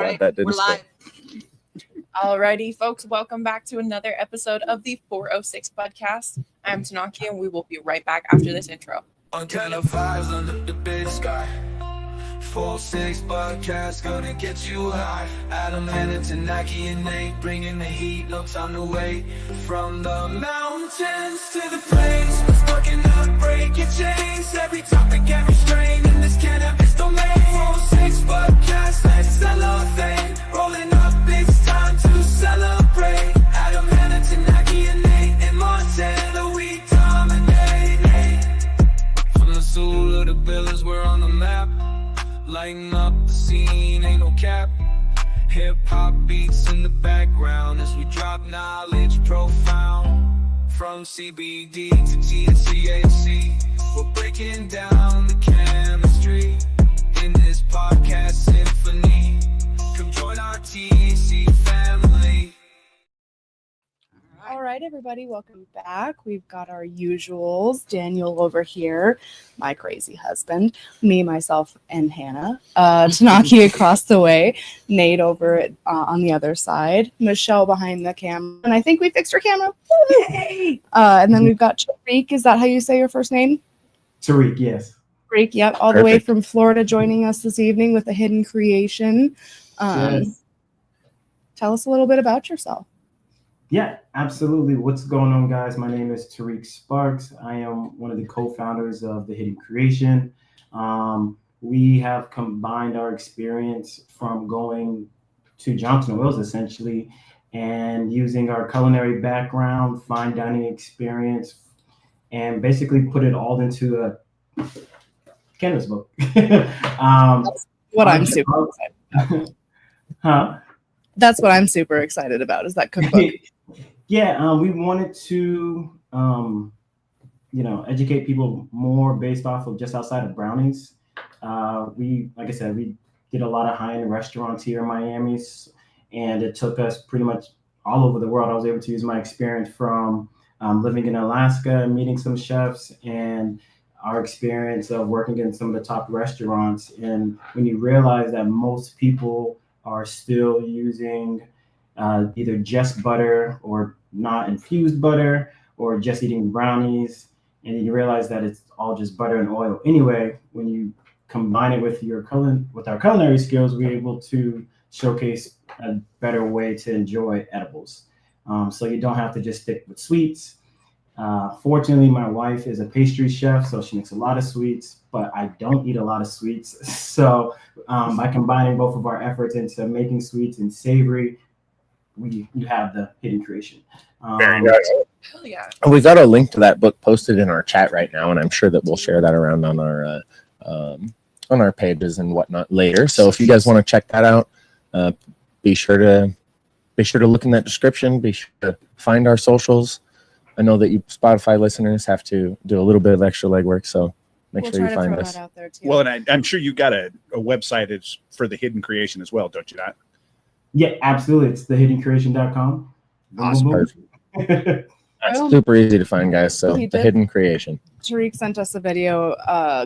glad that didn't live. Alrighty, folks, welcome back to another episode of the 406 Budcast. I'm Tanaki, and we will be right back after this intro. On kind of vibes under the big sky. 406 Budcast gonna get you high. Adam and Tanaki and Nate bringing the heat. No time to wait. From the mountains to the plains, let's fucking up, break your chains. Every topic, every strain in this cannabis domain. 406 Budcast, let's celebrate. Rolling up, it's time to celebrate. Adam and Tanaki and Nate and Marcelo, we dominate. From the soul of the pillars, we're on the map. Lighting up the scene, ain't no cap. Hip-hop beats in the background as we drop knowledge profound. From CBD to THC, we're breaking down the chemistry in this podcast symphony. Come join our THC family. All right, everybody, welcome back. We've got our usuals. Daniel over here, my crazy husband, me, myself, and Hannah. Tanaki across the way, Nate over on the other side, Michelle behind the camera, and I think we fixed her camera. Yay! And then we've got Tarik. Is that how you say your first name? Tarik, yes. Tarik, yep, all the way from Florida, joining us this evening with a hidden creation. Yes. Tell us a little bit about yourself. Yeah, absolutely. What's going on, guys? My name is Tarik Sparks. I am one of the co-founders of The Hidden Creation. We have combined our experience from going to Johnson Wales, essentially, and using our culinary background, fine dining experience, and basically put it all into a cannabis book. That's what I'm super excited about. That's what I'm super excited about, is that cookbook. Yeah, we wanted to, educate people more based off of just outside of brownies. Like I said, we did a lot of high-end restaurants here in Miami, and it took us pretty much all over the world. I was able to use my experience from living in Alaska, meeting some chefs, and our experience of working in some of the top restaurants. And when you realize that most people are still using either just butter or not infused butter, or just eating brownies, and you realize that it's all just butter and oil anyway, when you combine it with our culinary skills, we're able to showcase a better way to enjoy edibles. So you don't have to just stick with sweets. Fortunately, my wife is a pastry chef, so she makes a lot of sweets, but I don't eat a lot of sweets. So by combining both of our efforts into making sweets and savory, you have the hidden creation. Very nice. Hell yeah. We got a link to that book posted in our chat right now, and I'm sure that we'll share that around on our pages and whatnot later. So if you guys want to check that out, be sure to look in that description. Be sure to find our socials. I know that you Spotify listeners have to do a little bit of extra legwork, so make sure you find us. Well, and I'm sure you got a website it's for the Hidden Creation as well, don't you not? Yeah, absolutely. It's thehiddencreation.com. Awesome. Perfect. That's super easy to find, guys. So The Hidden Creation. Tarik sent us a video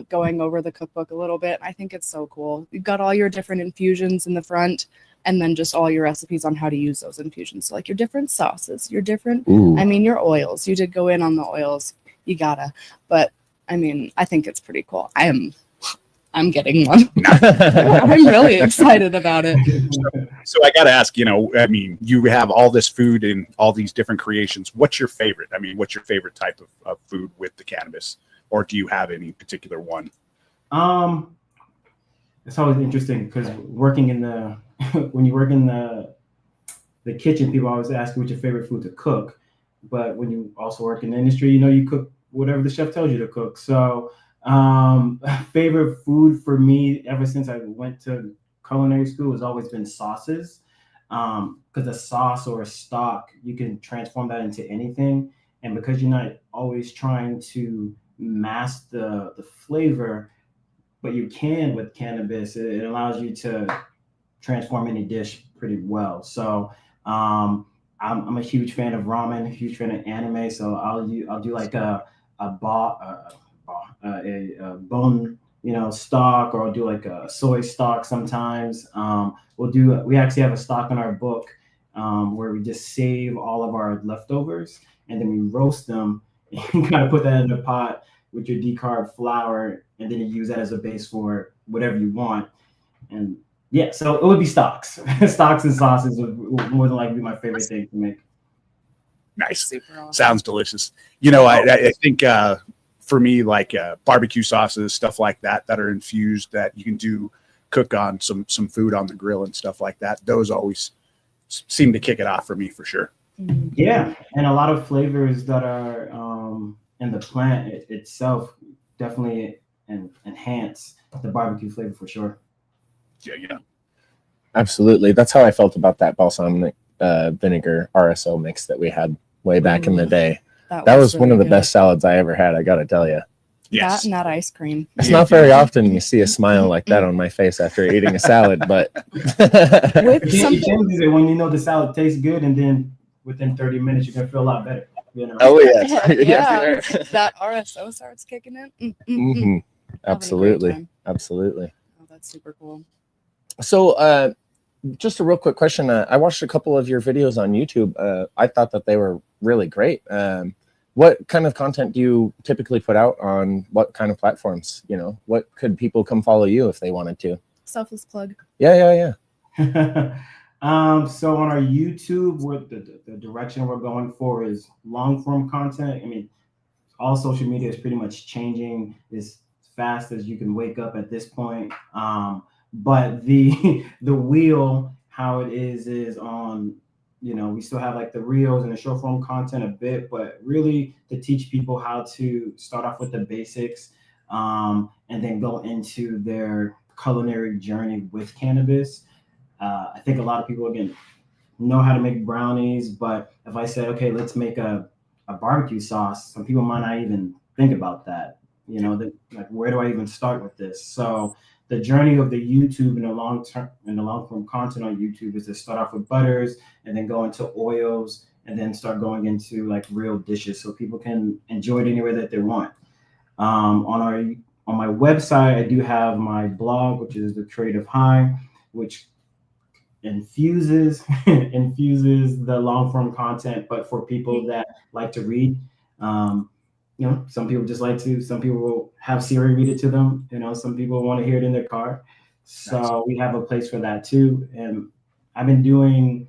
going over the cookbook a little bit. I think it's so cool. You've got all your different infusions in the front, and then just all your recipes on how to use those infusions. So like your different sauces, your different, your oils. You did go in on the oils. You gotta. But, I think it's pretty cool. I'm getting one. I'm really excited about it. So I got to ask, you have all this food and all these different creations. What's your favorite? What's your favorite type of food with the cannabis? Or do you have any particular one? It's always interesting because when you work in the kitchen, people always ask you what's your favorite food to cook. But when you also work in the industry, you cook whatever the chef tells you to cook. So favorite food for me ever since I went to culinary school has always been sauces, because a sauce or a stock, you can transform that into anything, and because you're not always trying to mask the flavor, but you can with cannabis, it allows you to transform any dish pretty well. So I'm a huge fan of ramen, a huge fan of anime, so I'll do like a bone stock, or I'll do like a soy stock sometimes. We actually have a stock in our book where we just save all of our leftovers and then we roast them and kind of put that in a pot with your decarb flour, and then you use that as a base for whatever you want. And yeah, so it would be stocks. Stocks and sauces would more than likely be my favorite thing to make. Nice. Super awesome. Sounds delicious. I think for me, like barbecue sauces, stuff like that are infused, that you can cook on some food on the grill and stuff like that. Those always seem to kick it off for me, for sure. Yeah, and a lot of flavors that are in the plant itself definitely enhance the barbecue flavor for sure. Yeah. Absolutely. That's how I felt about that balsamic vinegar RSO mix that we had way back in the day. That was really one of the good. best salads I ever had, I gotta tell you. Yes. That and that ice cream. It's not very often you see a smile like that on my face after eating a salad, but With It something, changes it when you know the salad tastes good, and then within 30 minutes you're gonna feel a lot better. oh yes. yeah, that RSO starts kicking in. hmm Absolutely. time. Absolutely. Oh, that's super cool. So just a real quick question. I watched a couple of your videos on YouTube. I thought that they were really great. What kind of content do you typically put out on what kind of platforms? What could people come follow you if they wanted to? Selfless plug. Yeah. So on our YouTube, what the direction we're going for is long form content. I mean, all social media is pretty much changing as fast as you can wake up at this point. But the wheel, how it is on, we still have like the reels and the short form content a bit, but really to teach people how to start off with the basics and then go into their culinary journey with cannabis. I think a lot of people, again, know how to make brownies, but if I said, okay, let's make a barbecue sauce, some people might not even think about that. Like, where do I even start with this? So the journey of the YouTube and the long form content on YouTube is to start off with butters and then go into oils and then start going into like real dishes so people can enjoy it anywhere that they want. On my website, I do have my blog, which is the Creative High, which infuses the long form content, but for people that like to read. Some people just like to, some people will have Siri read it to them, some people want to hear it in their car. So we have a place for that too. And I've been doing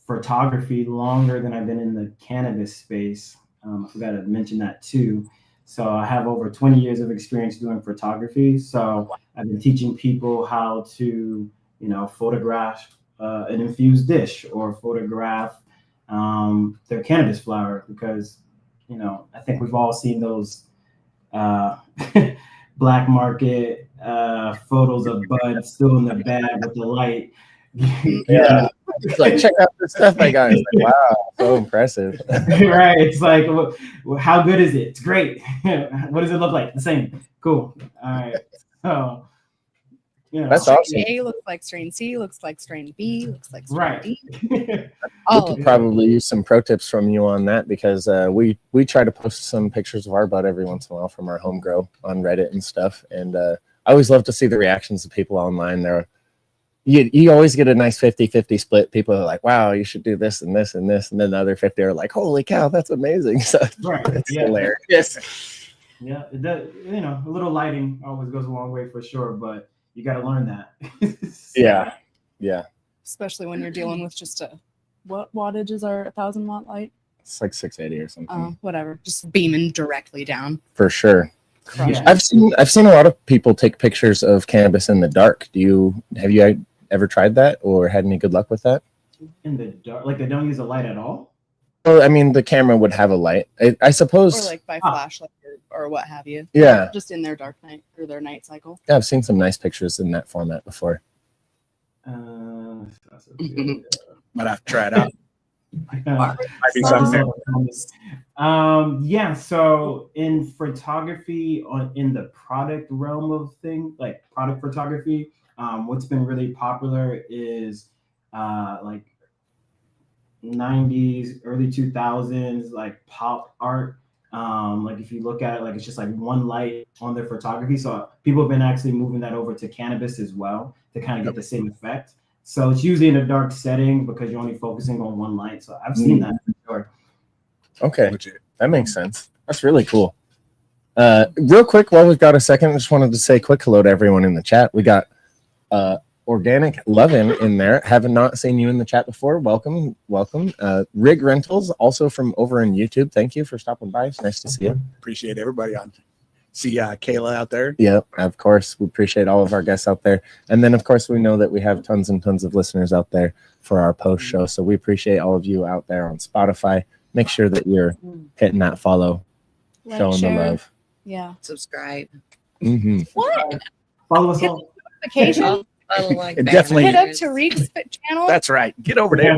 photography longer than I've been in the cannabis space. I forgot to mention that too. So I have over 20 years of experience doing photography. So I've been teaching people how to, photograph an infused dish or photograph their cannabis flower, because I think we've all seen those black market photos of bud still in the bag with the light. Yeah. It's like, check out this stuff I got. It's like, wow, so impressive. Right. It's like, how good is it? It's great. What does it look like? The same. Cool. All right. So, That's strain awesome. A looks like strain C, looks like strain B, looks like strain D. We All could of it. probably use some pro tips from you on that, because we try to post some pictures of our bud every once in a while from our home grow on Reddit and stuff. And I always love to see the reactions of people online. You always get a nice 50-50 split. People are like, wow, you should do this and this and this. And then the other 50 are like, holy cow, that's amazing. So Right. it's Yeah. hilarious. Yeah. It does, a little lighting always goes a long way for sure, but you got to learn that. Yeah. Especially when you're dealing with just what wattage is our 1,000 watt light? It's like 680 or something. Whatever. Just beaming directly down. For sure. Crush Yeah. it. I've seen a lot of people take pictures of cannabis in the dark. Have you ever tried that or had any good luck with that? In the dark, like they don't use a light at all? Well, I mean, the camera would have a light. I suppose. Or like by flashlight or what have you. Yeah. Just in their dark night or their night cycle. Yeah, I've seen some nice pictures in that format before. Might have to try it out. Might be Um, something. Yeah, so in photography, in the product realm of things, like product photography, what's been really popular is like 90s, early 2000s, like pop art. Like if you look at it, like it's just like one light on their photography. So people have been actually moving that over to cannabis as well to kind of get the same effect. So it's usually in a dark setting because you're only focusing on one light. So I've seen that for sure. Okay, that makes sense. That's really cool. Real quick, while we've got a second, I just wanted to say quick hello to everyone in the chat. We got Organic Lovin' in there. Haven't not seen you in the chat before. Welcome. Rig Rentals, also from over in YouTube. Thank you for stopping by. It's nice to see you. Appreciate everybody on. See Kayla out there. Yeah, of course. We appreciate all of our guests out there. And then, of course, we know that we have tons and tons of listeners out there for our post show. So we appreciate all of you out there on Spotify. Make sure that you're hitting that follow, showing the love. Yeah. Subscribe. Mm-hmm. What? Follow us on Notification. And definitely Hit up Tarik's channel. That's right. Get over there.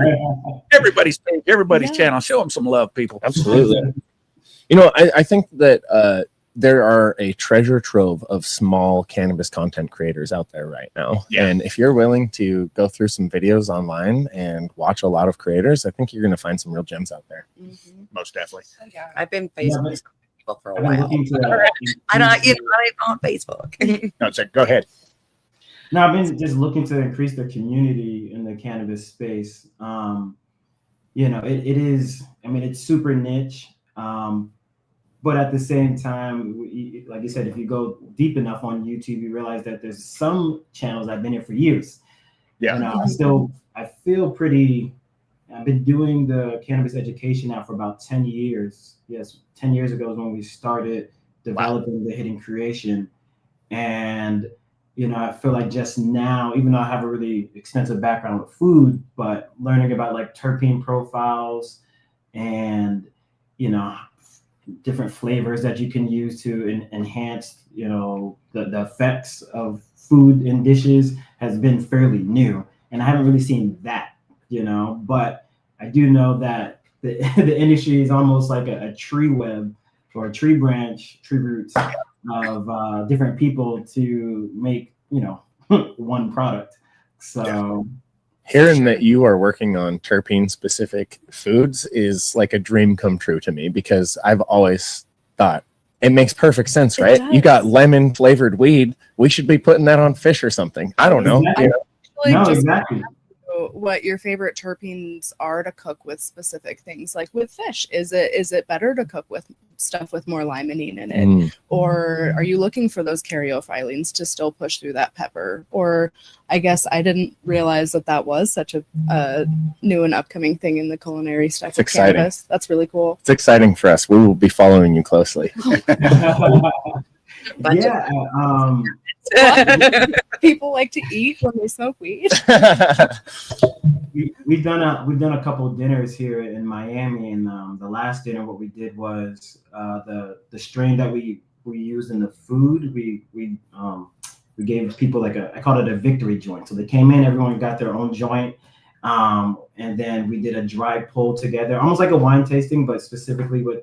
Everybody's page, everybody's channel. Show them some love, people. Absolutely. You know, I think that there are a treasure trove of small cannabis content creators out there right now. Yeah. And if you're willing to go through some videos online and watch a lot a think you're going to find some real gems out there. Mm-hmm. Most definitely. I've been Facebook people for a I've been while. looking to, I'm not even on Facebook. No, check. Go ahead. No, I've been just looking to increase the community in the cannabis space. You know, it is, I mean, it's super niche. But at the same time, like you said, if you go deep enough on YouTube, you realize that there's some channels that have been here for years. Yeah. And I feel pretty, I've been doing the cannabis education now for about 10 years. Yes, 10 years ago is when we started developing the Hidden Creation. And you know, I feel like just now, even though I have a really extensive background with food, but learning about like terpene profiles and, you know, different flavors that you can use to enhance, you know, the effects of food in dishes has been fairly new. And I haven't really seen that, you know, but I do know that the industry is almost like a tree web or a tree roots of different people to make, you know, one product. So hearing that you are working on terpene specific foods is like a dream come true to me, because I've always thought it makes perfect sense, right? You got lemon flavored weed. We should be putting that on fish or something. I don't know. Exactly. Like, No, just exactly. what your favorite terpenes are to cook with specific things, like with fish. Is it better to cook with stuff with more limonene in it, or are you looking for those caryophyllines to still push through that pepper? Or I guess I didn't realize that was such a new and upcoming thing in the culinary stuff. It's exciting. Cannabis. That's really cool. It's exciting for us. We will be following you closely. People like to eat when they smoke weed. We've done a couple of dinners here in Miami, and the last dinner, what we did was the strain that we used in the food. We gave people like I called it a victory joint. So they came in, everyone got their own joint, and then we did a dry pull together, almost like a wine tasting, but specifically with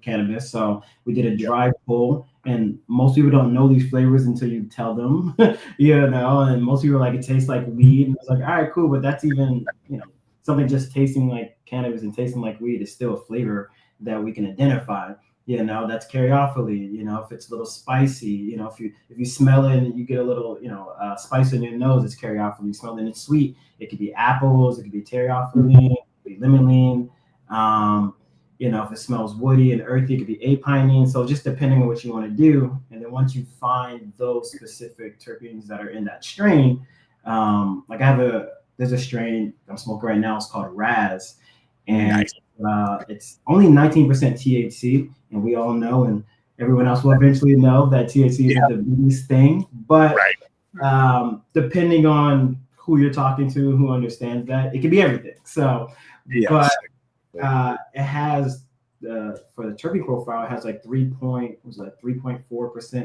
cannabis. So we did a dry pull, and most people don't know these flavors until you tell them, you know, and most people are like, it tastes like weed. And it's like, all right, cool. But that's even, you know, something just tasting like cannabis and tasting like weed is still a flavor that we can identify. You know, that's caryophyllene. You know, if it's a little spicy, you know, if you smell it and you get a little, you know, spice in your nose, it's caryophyllene. You smell it and it's sweet. It could be apples, it could be terephthalene, it could be limonene. You know, if it smells woody and earthy, it could be apinene. So just depending on what you want to do. And then once you find those specific terpenes that are in that strain, like there's a strain I'm smoking right now. It's called Raz. And it's only 19% THC. And we all know, and everyone else will eventually know, that THC is the biggest thing. But depending on who you're talking to, who understands that, it can be everything. So, but it has for the terpene profile, it has like 3.4%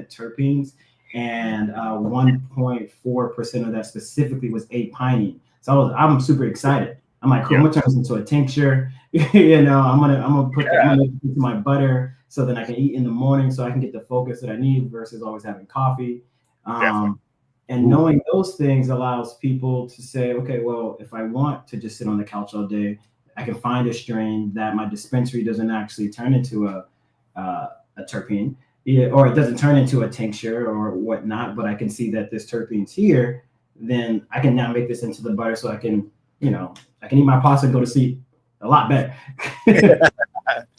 terpenes, and 1.4% of that specifically was apinene. So I'm super excited. I'm like, cool, I'm gonna turn this into a tincture. You know, I'm gonna put that into my butter so then I can eat in the morning, so I can get the focus that I need versus always having coffee. And knowing those things allows people to say, okay, well, if I want to just sit on the couch all day, I can find a strain that my dispensary doesn't actually turn into a terpene, or it doesn't turn into a tincture or whatnot, but I can see that this terpene's here, then I can now make this into the butter so I can eat my pasta and go to sleep a lot better.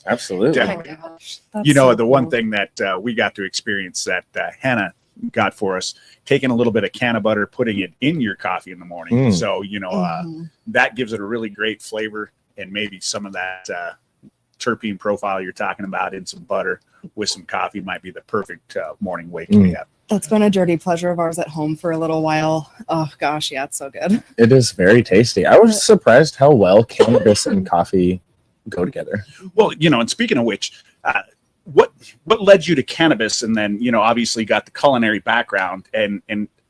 Absolutely. Oh my gosh, that's You know, so the one cool. thing that we got to experience that Hannah got for us, taking a little bit of canna butter, putting it in your coffee in the morning. So, Mhm. that gives it a really great flavor, and maybe some of that terpene profile you're talking about in some butter with some coffee might be the perfect morning wake to have. That's been a dirty pleasure of ours at home for a little while. Oh gosh, yeah, it's so good. It is very tasty. I was surprised how well cannabis and coffee go together. Well, and speaking of which, what led you to cannabis, and then obviously got the culinary background, and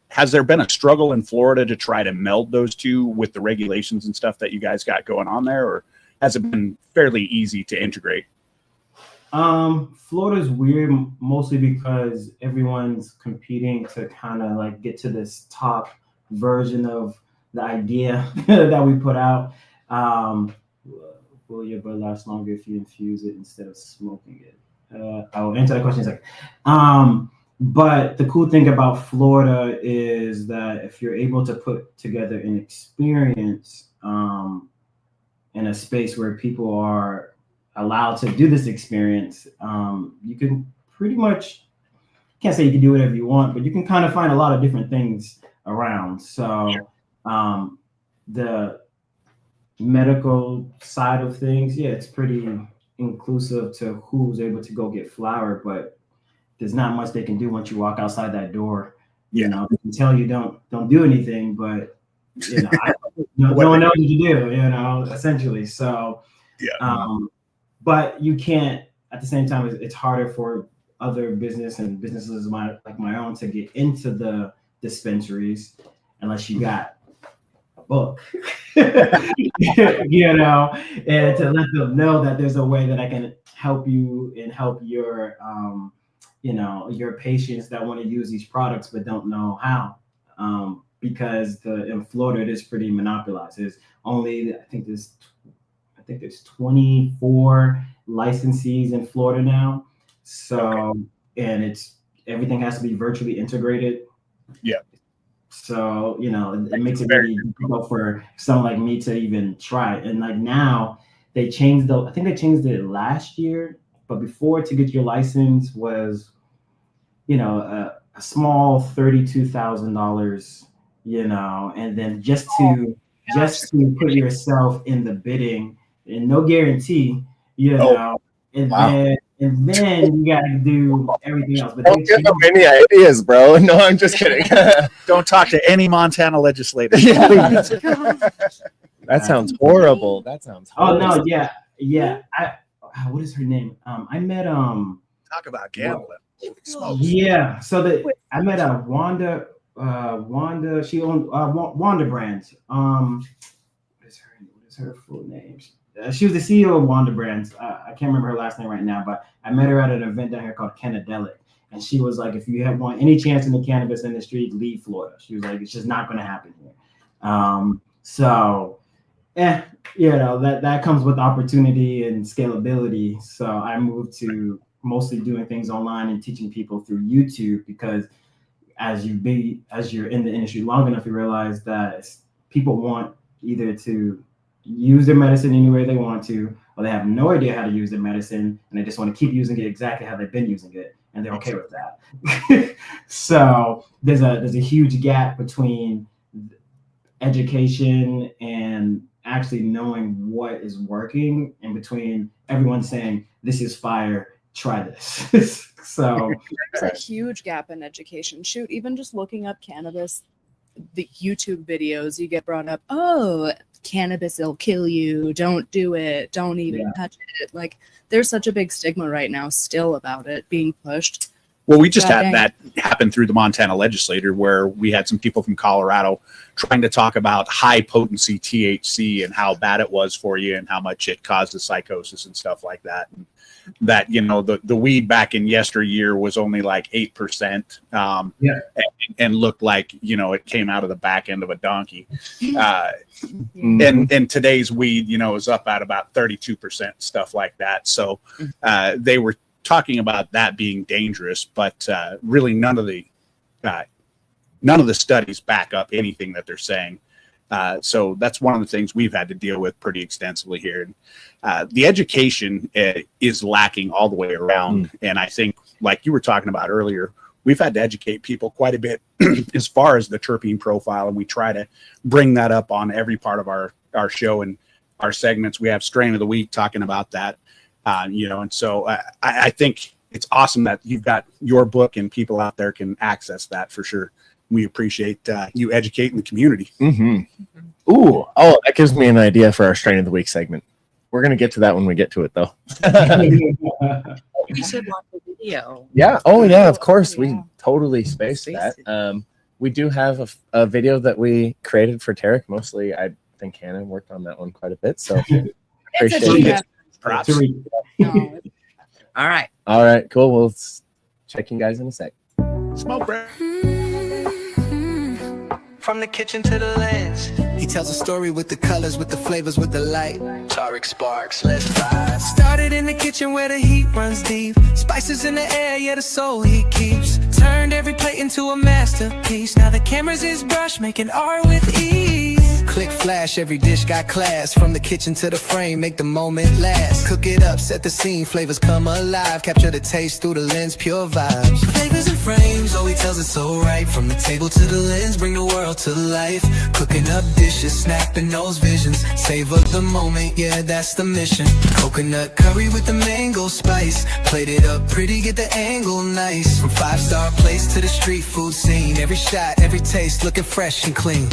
has there been a struggle in Florida to try to meld those two with the regulations and stuff that you guys got going on there, or has it been fairly easy to integrate? Florida's weird mostly because everyone's competing to kind of like get to this top version of the idea that we put out. Will your bud last longer if you infuse it instead of smoking it? I'll answer that question in a second. But the cool thing about Florida is that if you're able to put together an experience in a space where people are allowed to do this experience, you can pretty much, can't say you can do whatever you want, but you can kind of find a lot of different things around. So the medical side of things, yeah, it's pretty inclusive to who's able to go get flour, but there's not much they can do once you walk outside that door. They can tell you don't do anything, but no one knows what to do, essentially. So but you can't, at the same time, it's harder for other businesses like my own to get into the dispensaries unless you got a book, and to let them know that there's a way that I can help you and help your, your patients that want to use these products but don't know how, because in Florida it is pretty monopolized. There's only, I think there's 24 licensees in Florida now. So, and everything has to be virtually integrated. Yeah. So, it makes it very difficult for someone like me to even try. And like now I think they changed it last year, but before, to get your license was, a small $32,000, and then just to put yourself in the bidding, and no guarantee, and then you got to do everything else. But Don't give them any ideas, bro. No, I'm just kidding. Don't talk to any Montana legislator. That sounds horrible. That sounds horrible. Oh no, yeah. What is her name? I met Talk about gambling. Yeah, so I met Wanda. She owned Wanda Brands. What is her full name? She was the CEO of Wanda Brands. I can't remember her last name right now, but I met her at an event down here called Cannadelic. And she was like, if you want any chance in the cannabis industry, leave Florida. She was like, it's just not going to happen here. That comes with opportunity and scalability. So I moved to mostly doing things online and teaching people through YouTube, because as you're in the industry long enough, you realize that people want either to use their medicine any way they want to, or they have no idea how to use their medicine and they just want to keep using it exactly how they've been using it, and they're okay with that. So there's a huge gap between education and actually knowing what is working, and between everyone saying this is fire, try this. So there's a huge gap in education. Shoot, even just looking up cannabis, the YouTube videos, you get brought up, oh, cannabis will kill you, don't do it, don't even touch it. Like, there's such a big stigma right now still about it being pushed. Well, we just God had dang. that happen through the Montana legislature, where we had some people from Colorado trying to talk about high potency THC and how bad it was for you and how much it causes psychosis and stuff like that. And that, you know, the weed back in yesteryear was only like 8%, and looked like, you know, it came out of the back end of a donkey. And today's weed, you know, is up at about 32%, stuff like that. So they were talking about that being dangerous, but really none of the studies back up anything that they're saying. So that's one of the things we've had to deal with pretty extensively here. The education is lacking all the way around. And I think, like you were talking about earlier, we've had to educate people quite a bit as far as the terpene profile. And we try to bring that up on every part of our show and our segments. We have Strain of the Week talking about that. You know, and so I think it's awesome that you've got your book and people out there can access that for sure. We appreciate you educating the community. Ooh, that gives me an idea for our Strain of the Week segment. We're going to get to that when we get to it, though. We should watch the video. Yeah. Oh, yeah, of course. Yeah. We totally spaced that. We do have a video that we created for Tarik. Mostly, I think Hannah worked on that one quite a bit. So It's a appreciate team it. effort. Props. No, All right. All right, cool. We'll check you guys in a sec. Smoke break. From the kitchen to the lens, He tells a story with the colors, with the flavors, with the light. Tarik Sparks, let's vibe. Started in the kitchen where the heat runs deep. Spices in the air, yeah, the soul he keeps. Turned every plate into a masterpiece. Now the camera's his brush, making art with ease. Click flash, every dish got class. From the kitchen to the frame, make the moment last. Cook it up, set the scene, flavors come alive. Capture the taste through the lens, pure vibes. Flavors and frames, oh, he tells it so right. From the table to the lens, bring the world to life. Cooking up dishes, snapping those visions. Savor the moment, yeah, that's the mission. Coconut curry with the mango spice. Plate it up pretty, get the angle nice. From 5-star place to the street food scene. Every shot, every taste, looking fresh and clean.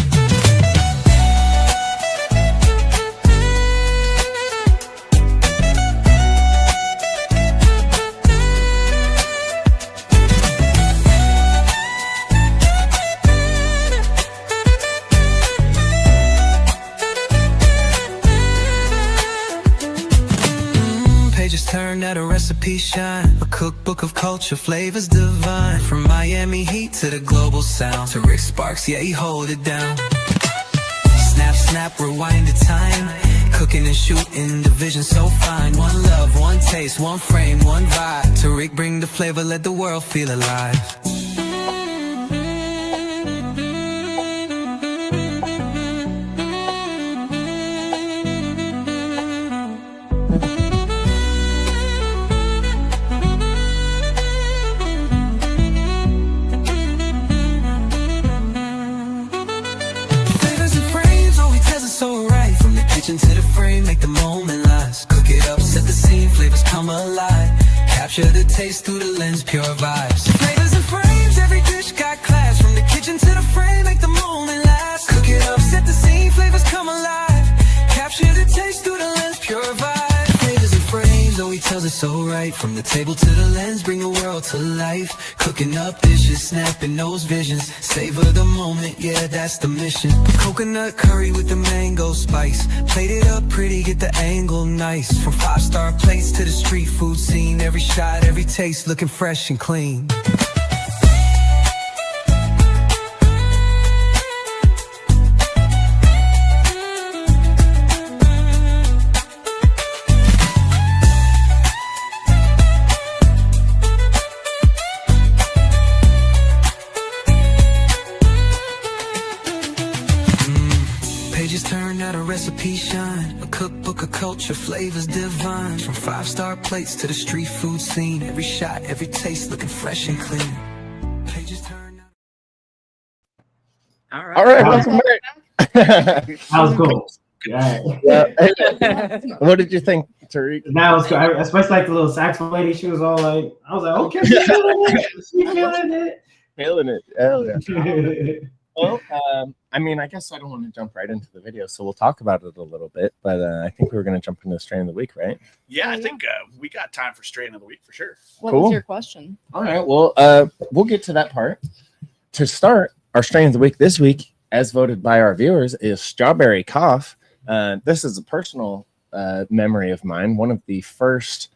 Turn out a recipe shine, a cookbook of culture, flavors divine. From Miami heat to the global sound, Tarik Sparks, yeah, he hold it down. Snap, snap, rewind the time. Cooking and shooting, the vision so fine. One love, one taste, one frame, one vibe. Tarik, bring the flavor, let the world feel alive. To the frame, make the moment last. Cook it up, set the scene, flavors come alive. Capture the taste through the lens, pure vibes. Flavors and frames, every dish got class. From the kitchen to the frame, make the moment last. Cook it up, set the scene, flavors come alive. Capture the taste through the lens, pure vibes. Flavors and frames, oh, he tells it so right. From the table to the lens, bring the world to life. Cooking up dishes, snapping those visions. Savor the moment, yeah, that's the mission. Coconut curry with the mango spice. Plate it up pretty, get the angle nice. From 5-star plates to the street food scene. Every shot, every taste, looking fresh and clean. Recipe shine, a cookbook of culture, flavors divine. From 5-star plates to the street food scene. Every shot, every taste, looking fresh and clean. Pages turn. All right. All right, welcome back. That was cool. Yeah. What did you think, Tarik? That was cool. Especially like the little saxophone lady. She was all like, I was like, okay, she's feeling it. She's feeling it. Feeling it. Hell yeah. Well, I mean, I guess I don't want to jump right into the video, so we'll talk about it a little bit. But I think we were going to jump into the strain of the week, right? Yeah, Oh, I yeah. think we got time for strain of the week for sure. What Cool. was your question? All right. Well, we'll get to that part. To start, our strain of the week this week, as voted by our viewers, is Strawberry Cough. This is a personal memory of mine. One of the first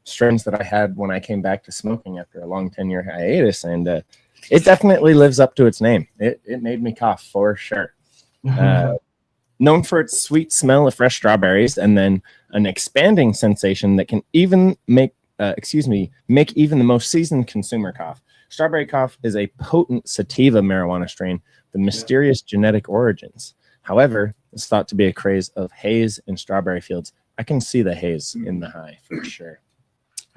strains that I had when I came back to smoking after a long 10-year hiatus, and it definitely lives up to its name. It made me cough for sure. Known for its sweet smell of fresh strawberries, and then an expanding sensation that can even make even the most seasoned consumer cough. Strawberry Cough is a potent sativa marijuana strain with mysterious genetic origins. However, it's thought to be a craze of haze in strawberry fields. I can see the haze in the high for sure.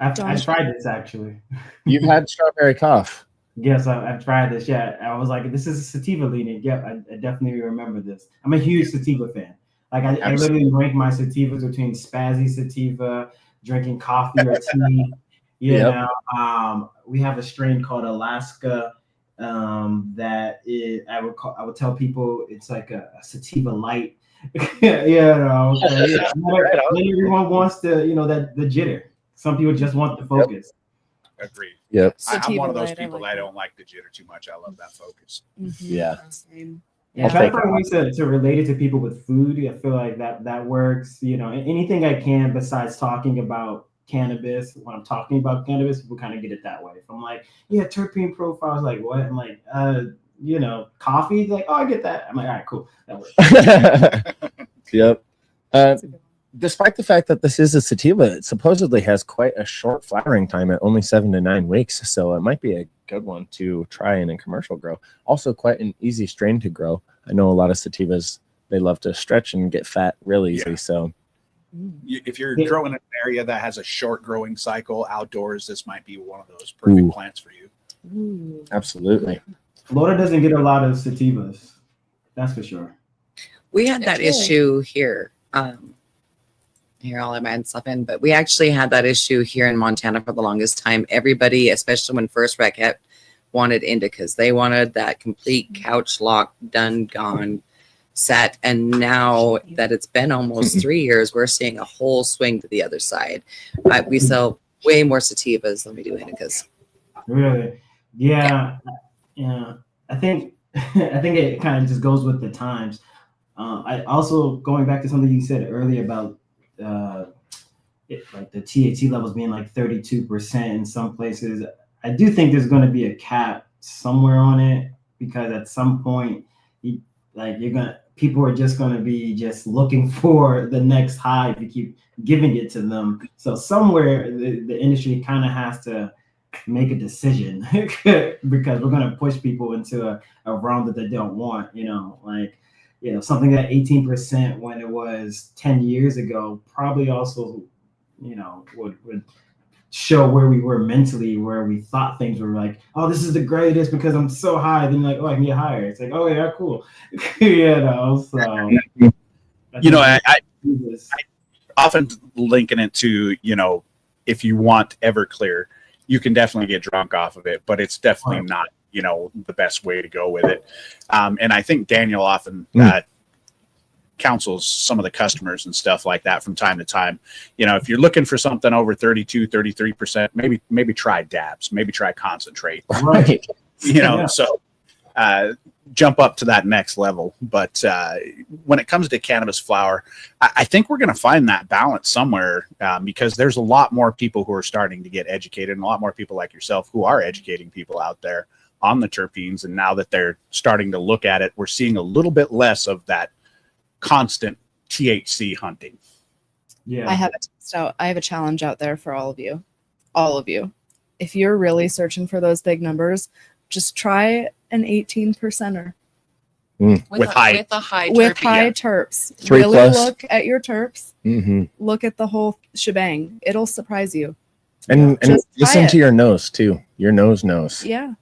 I tried this actually. You've had Strawberry Cough. Yes, I've tried this. Yeah, I was like, this is sativa leaning. Yep, I definitely remember this. I'm a huge sativa fan. Like I literally rank my sativas between spazzy sativa, drinking coffee or tea. You know, we have a strain called Alaska that is, I would tell people it's like a sativa light. You know, so, yeah, not everyone wants to, you know, the jitter. Some people just want the focus. Agreed. Yep. I'm one of those Sativa people light, I that like don't like the jitter too much. I love that focus. Yeah. Same. I try to find ways to relate it to people with food. I feel like that works. You know, anything I can besides talking about cannabis. When I'm talking about cannabis, people kind of get it that way. If I'm like, yeah, terpene profiles, like what? I'm like, you know, coffee. Like, oh, I get that. I'm like, all right, cool, that works. Yep. Despite the fact that this is a sativa, it supposedly has quite a short flowering time at only 7 to 9 weeks. So it might be a good one to try in a commercial grow. Also quite an easy strain to grow. I know a lot of sativas, they love to stretch and get fat real easy. Yeah. So If you're growing in an area that has a short growing cycle outdoors, this might be one of those perfect plants for you. Absolutely. Florida doesn't get a lot of sativas. That's for sure. We had that issue here. Here, I'll add stuff in, but we actually had that issue here in Montana for the longest time. Everybody, especially when First Rec wanted indicas, they wanted that complete couch lock, done, gone set. And now that it's been almost 3 years, we're seeing a whole swing to the other side. We sell way more sativas than we do indicas. Really? Yeah. I think it kind of just goes with the times. I also, going back to something you said earlier about like the THC levels being like 32% in some places. I do think there's going to be a cap somewhere on it, because at some point, people are just going to be just looking for the next high if you keep giving it to them. So somewhere the industry kind of has to make a decision because we're going to push people into a realm that they don't want, something that 18% when it was 10 years ago probably also, would show where we were mentally, where we thought things were like, oh, this is the greatest because I'm so high. Then like, oh, I can get higher. It's like, oh yeah, cool. So I often linking it to, if you want Everclear, you can definitely get drunk off of it, but it's definitely not, the best way to go with it. And I think Daniel often counsels some of the customers and stuff like that from time to time. If you're looking for something over 32, 33%, maybe try dabs, maybe try concentrate, Right. So jump up to that next level. But when it comes to cannabis flower, I think we're going to find that balance somewhere because there's a lot more people who are starting to get educated and a lot more people like yourself who are educating people out there on the terpenes. And now that they're starting to look at it, we're seeing a little bit less of that constant THC hunting. Yeah. I have a challenge out there for all of you. If you're really searching for those big numbers, just try an 18%er With high terps. 3+. Really look at your terps. Mm-hmm. Look at the whole shebang. It'll surprise you. And Just try listen it. to your nose too. Your nose knows Yeah.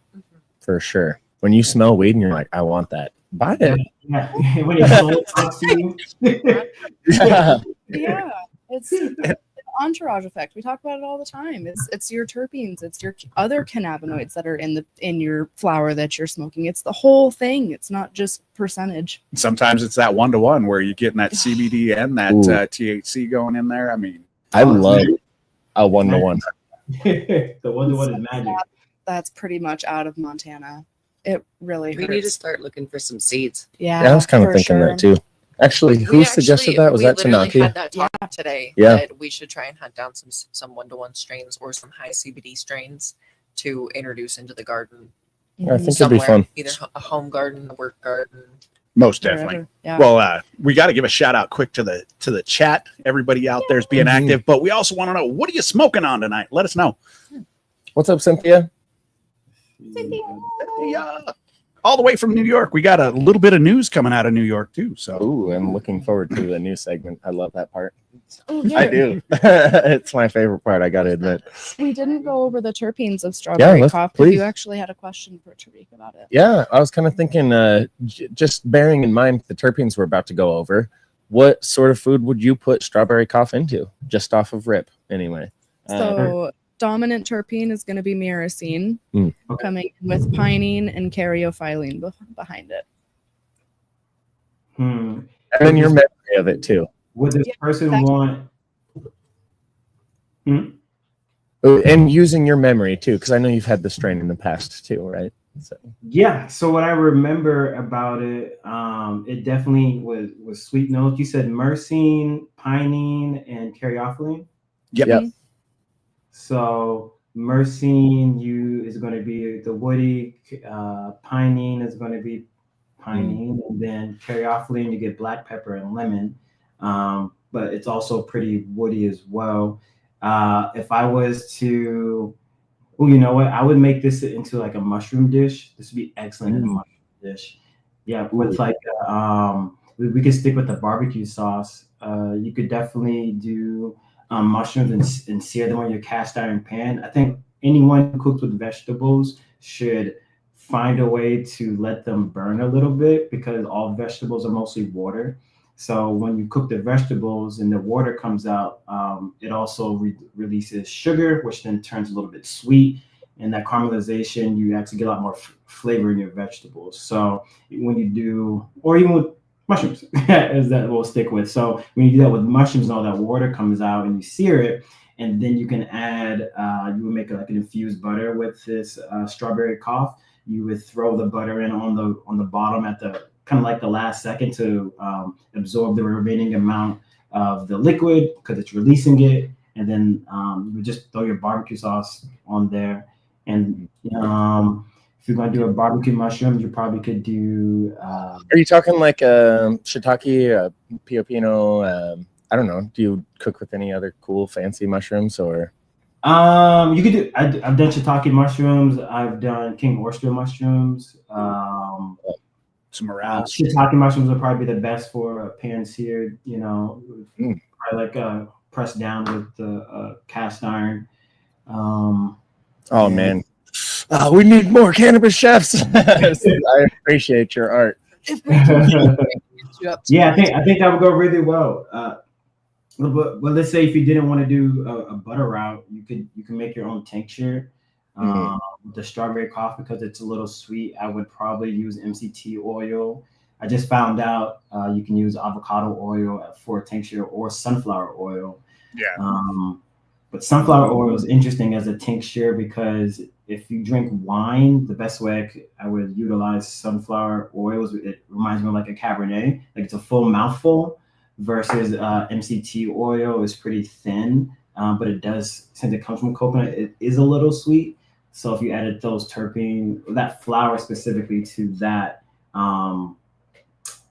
for sure. When you smell weed and you're like, I want that, buy it. Yeah. When your soul talks to you. Yeah. Yeah. It's entourage effect. We talk about it all the time. It's your terpenes, it's your other cannabinoids that are in your flower that you're smoking. It's the whole thing. It's not just percentage. Sometimes it's that 1-to-1 where you're getting that CBD and that THC going in there. I mean, I love a 1-to-1. The 1-to-1 is magic. That's pretty much out of Montana. It really We hurts. need to start looking for some seeds. Yeah, Yeah, I was kind of for thinking sure. that too. Actually, who suggested that? Was that literally Tanaki? had that talk today. Yeah. That we should try and hunt down some 1-to-1 strains or some high CBD strains to introduce into the garden. I think it'd be fun. Either a home garden, a work garden. most definitely. Wherever. Yeah. Well, we got to give a shout out quick to the chat. Everybody out there is being active, but we also want to know, what are you smoking on tonight? Let us know. What's up, Cynthia? Yeah. All the way from New York. We got a little bit of news coming out of New York too. So Ooh, I'm looking forward to the new segment. I love that part. Oh, I yeah. do. It's my favorite part, I gotta admit. We didn't go over the terpenes of strawberry let's- cough. please. You actually had a question for Tarik about it. Yeah, I was kind of thinking, just bearing in mind the terpenes we're about to go over, what sort of food would you put strawberry cough into? Just off of rip, anyway. So dominant terpene is going to be myrcene, coming in with pinene and caryophyllene behind it. And then your memory of it too. Would this person want? And using your memory too, because I know you've had the strain in the past too, right? So Yeah. So what I remember about it, it definitely was sweet notes. You said myrcene, pinene, and caryophyllene. Yep. So myrcene is going to be the woody, pinene is going to be pinene, and then caryophyllene you get black pepper and lemon, but it's also pretty woody as well. If I was to, you know what, I would make this into like a mushroom dish. This would be excellent in a mushroom dish. Yeah, with like we could stick with the barbecue sauce. You could definitely do mushrooms and sear them on your cast iron pan. I think anyone who cooks with vegetables should find a way to let them burn a little bit, because all vegetables are mostly water. So when you cook the vegetables and the water comes out, it also releases sugar, which then turns a little bit sweet. And that caramelization, you actually get a lot more flavor in your vegetables. So when you do, or even with mushrooms, is that we'll stick with. So when you do that with mushrooms, and all that water comes out and you sear it, and then you can add, you would make like an infused butter with this strawberry cough. You would throw the butter in on the bottom at the kind of like the last second to absorb the remaining amount of the liquid, because it's releasing it. And then you would just throw your barbecue sauce on there. And if you're going to do a barbecue mushroom, you probably could do. Are you talking like shiitake, pioppino? I don't know. Do you cook with any other cool fancy mushrooms or? You could do. I've done shiitake mushrooms. I've done king oyster mushrooms. some morale. Shiitake mushrooms would probably be the best for pan seared. You know, probably like pressed down with the cast iron. Oh man, we need more cannabis chefs. I appreciate your art. Yeah, I think that would go really well. But let's say if you didn't want to do a butter route, you can make your own tincture with the strawberry cough, because it's a little sweet. I would probably use MCT oil. I just found out you can use avocado oil for a tincture, or sunflower oil. Yeah. But sunflower oil is interesting as a tincture, because if you drink wine, the best way I would utilize sunflower oils, it reminds me of like a Cabernet, like it's a full mouthful, versus MCT oil is pretty thin, but it does, since it comes from coconut, it is a little sweet. So if you added those terpene, that flower specifically, to that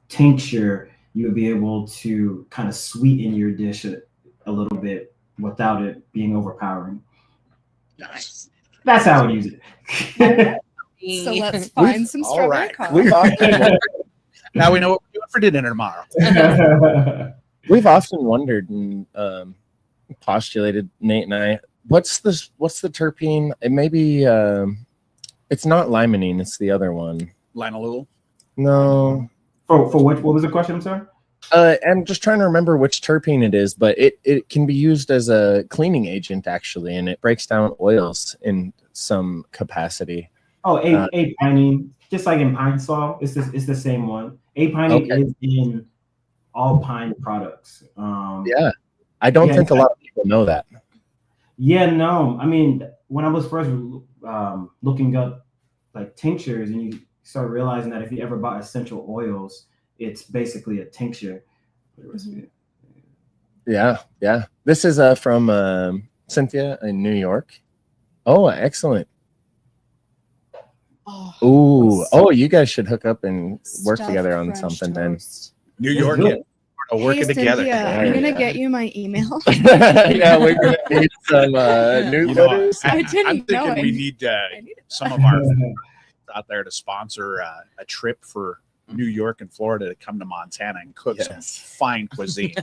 tincture, you would be able to kind of sweeten your dish a little bit without it being overpowering. Nice. That's how I would use it. So let's find some strawberry cough. Now we know what we're doing for dinner tomorrow. We've often wondered and postulated, Nate and I, what's the terpene? It may be it's not limonene, it's the other one. Linalool. No. For what was the question, sir? I'm just trying to remember which terpene it is, but it can be used as a cleaning agent actually, and it breaks down oils in some capacity. Oh, A-pinene, just like in pine sol, it's the same one. A-pinene is in all pine products. Yeah, I don't think a lot of people know that. Yeah, no. I mean, when I was first looking up like tinctures, and you start realizing that if you ever bought essential oils, it's basically a tincture. Yeah. This is from Cynthia in New York. Oh, excellent. Oh, you guys should hook up and work together on something then. New York, working together. I'm gonna get you my email. Yeah, we're gonna need some newsletters. I'm thinking we need some of our out there to sponsor a trip for New York and Florida to come to Montana and cook some fine cuisine.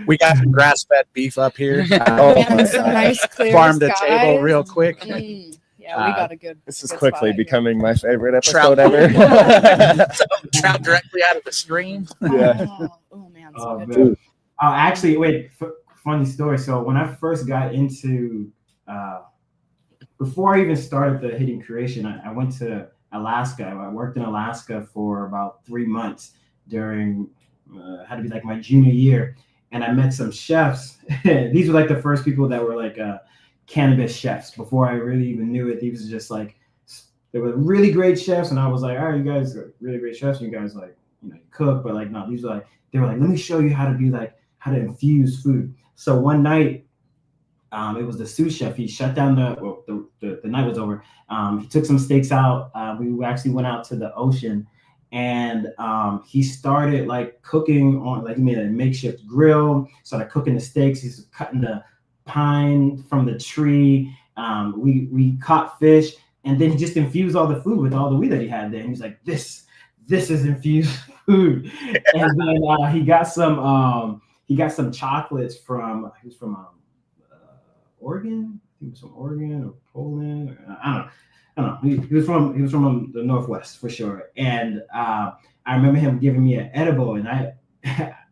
We got some grass-fed beef up here. Some nice clear farm to skies. table real quick. Yeah, we got a good. This is good quickly spot becoming my favorite episode Trout. ever. Trout directly out of the stream. Yeah. Oh man. Oh, So man. good. Actually, wait, funny story. So when I first got into, before I even started the Hidden Creation, I went to Alaska. I worked in Alaska for about 3 months during, had to be like my junior year. And I met some chefs. These were like the first people that were like cannabis chefs before I really even knew it. These were just like, they were really great chefs. And I was like, all right, you guys are really great chefs. You guys like, you cook, but like, no, these were like, they were like, let me show you how to be like, how to infuse food. So one night, it was the sous chef. He shut down the night was over. He took some steaks out. We actually went out to the ocean, and he started like cooking on, like he made a makeshift grill, started cooking the steaks. He's cutting the pine from the tree. We caught fish, and then he just infused all the food with all the weed that he had there. And he's like, this is infused food. And then he got some chocolates from, he was from Oregon. He was from Oregon or Poland. Or, I don't know. He was from the Northwest for sure. And I remember him giving me an edible, and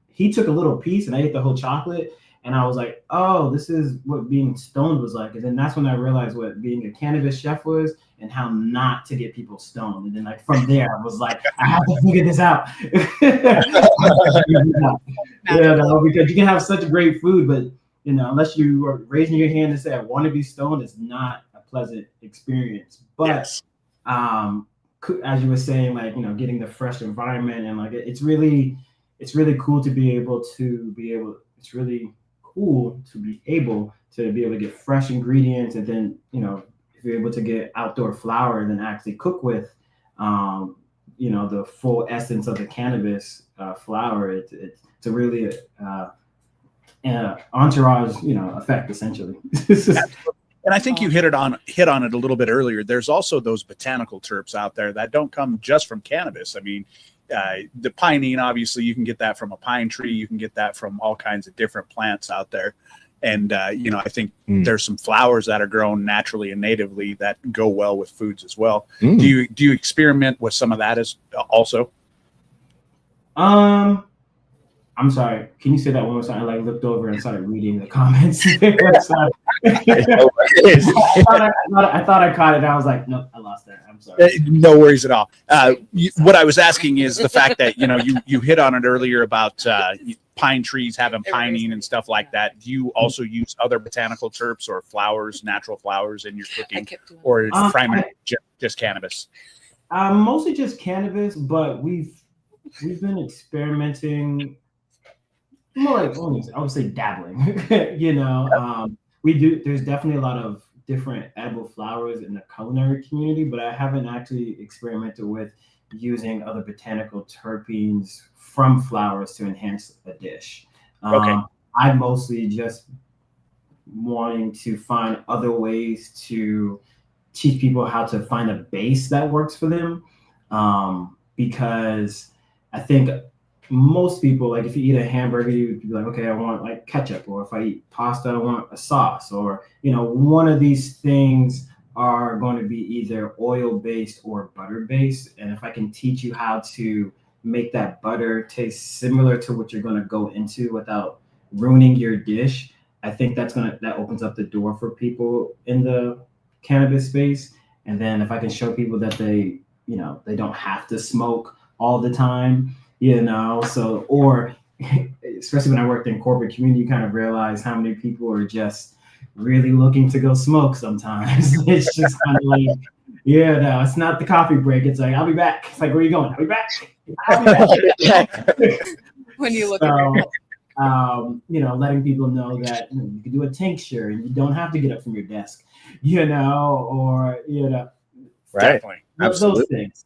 he took a little piece, and I ate the whole chocolate. And I was like, oh, this is what being stoned was like. And then that's when I realized what being a cannabis chef was, and how not to get people stoned. And then like from there, I was like, I have to figure this out. Because you can have such great food, but unless you are raising your hand and say, I want to be stoned, it's not a pleasant experience. But as you were saying, like, getting the fresh environment, and like, it's really cool to be able to get fresh ingredients, and then, if you're able to get outdoor flower and then actually cook with, the full essence of the cannabis flower, it's a really entourage, effect essentially. And I think you hit on it a little bit earlier. There's also those botanical terps out there that don't come just from cannabis. I mean, the pinene, obviously, you can get that from a pine tree. You can get that from all kinds of different plants out there. And, I think there's some flowers that are grown naturally and natively that go well with foods as well. Do you experiment with some of that as also? I'm sorry. Can you say that one more time? I looked over and started reading the comments. I thought I caught it. I was like, nope, I lost that. I'm sorry. No worries at all. What I was asking is the fact that, you hit on it earlier about pine trees having pinene and stuff like that. Do you also use other botanical terps or flowers, natural flowers in your cooking, or primarily just cannabis? Mostly just cannabis, but we've been experimenting. More like, I would say dabbling. There's definitely a lot of different edible flowers in the culinary community, but I haven't actually experimented with using other botanical terpenes from flowers to enhance a dish. I'm mostly just wanting to find other ways to teach people how to find a base that works for them, because I think most people, like if you eat a hamburger, you'd be like, okay, I want like ketchup, or if I eat pasta, I want a sauce, or one of these things are going to be either oil based or butter based. And if I can teach you how to make that butter taste similar to what you're going to go into without ruining your dish, I think that opens up the door for people in the cannabis space. And then if I can show people that they don't have to smoke all the time, so, or especially when I worked in corporate community, you kind of realize how many people are just really looking to go smoke sometimes. It's just kind of like, no, it's not the coffee break. It's like, I'll be back. It's like, where are you going? I'll be back. When you look at letting people know that you can do a tincture and you don't have to get up from your desk, or Right. Definitely. those things.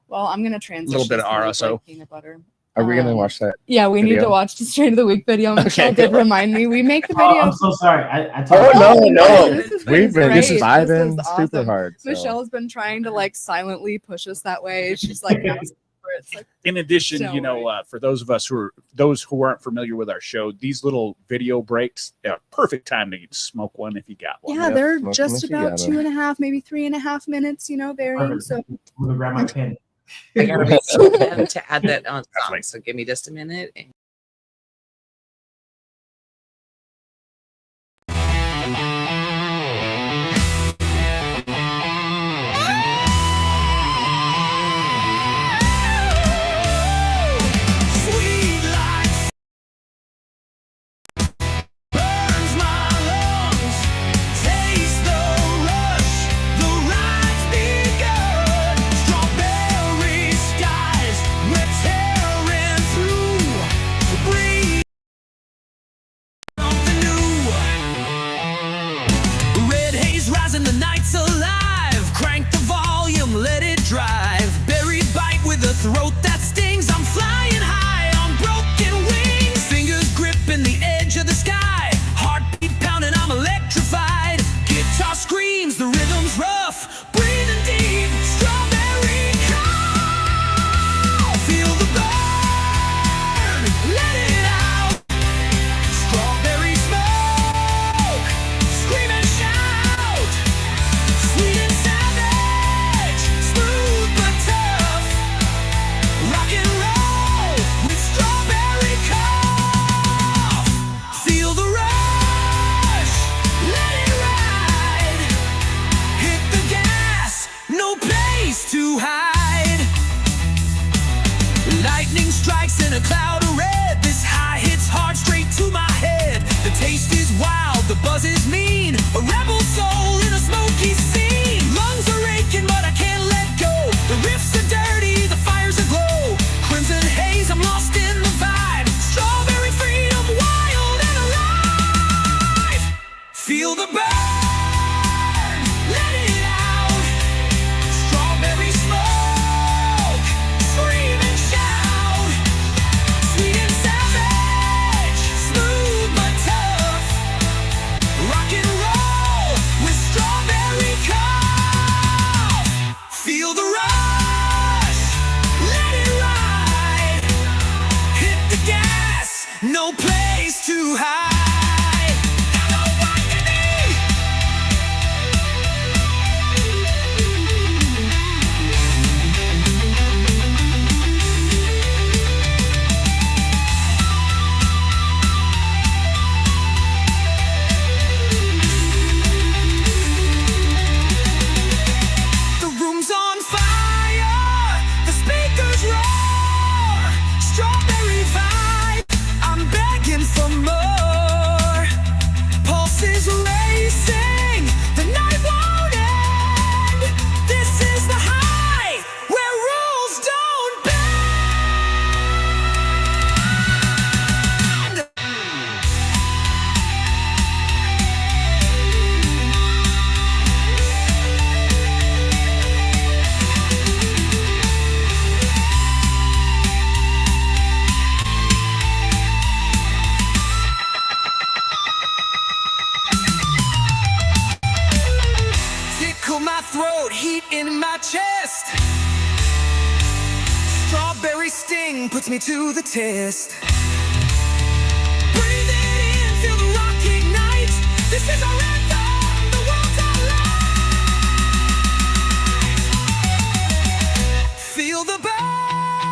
well, I'm gonna transition. Little bit of to, like, RSO. peanut butter. Are we gonna watch that? Yeah, we need video? to watch the Strain of the Week video. Michelle did remind me. We make the Oh, video. I'm so sorry. I Oh told no. This has We've been great. This vibing is super awesome. hard. So. Michelle's been trying to like silently push us that way. She's like, asking for it. It's like, In addition, So for those of us who aren't familiar with our show, these little video breaks are perfect time to smoke one if you got one. yeah, Yep, they're smoke just them if you about got 'em. 2.5, maybe 3.5 minutes, varying. Perfect. So I'm gonna grab my pen. I gotta be so bad to add that on That's top. right. So give me just a minute. Sweet life burns my lungs. Taste the rush, the ride's begun. Strawberry skies, we're tearing through. Breathe something new. Red haze rising, the night's alive. Crank the volume, let it drive. Berry bite with a throat that stings. I'm flying high on broken wings. Fingers gripping the edge of the sky. Heartbeat pounding, I'm electrified. Guitar screams, the rhythm's rough. Breathing deep, strawberry call. Feel the burn, let it out. Strawberry smoke, scream and shout. Sweet and savage, smooth but tough. Rock and roll with strawberry cough. Feel the rush, let it ride. Hit the gas, no place to hide. Lightning strikes in a cloud of red. This high hits hard straight to my head. The taste is wild, the buzz is mean. A rebel soul in a smoky scene. Lungs are aching, but I can't let go. The riffs are dirty, the fire's aglow. Crimson haze, I'm lost in the vibe. Strawberry freedom, wild and alive. Feel the burn, let it out. Strawberry smoke, scream and shout. Sweet and savage, smooth but tough. Rock and roll with strawberry cough. Feel the rush, let it ride. Hit the gas, no place to hide. Hello, the room's on fire, the speakers roar. Strawberry vibe, I'm begging for more. Pulses racing, the night won't end. This is the high where rules don't bend. Tickle my throat, heat in my chest. Strawberry sting puts me to the test. Breathe it in, feel the rock ignite. This is our anthem, the world's alive. Feel the burn,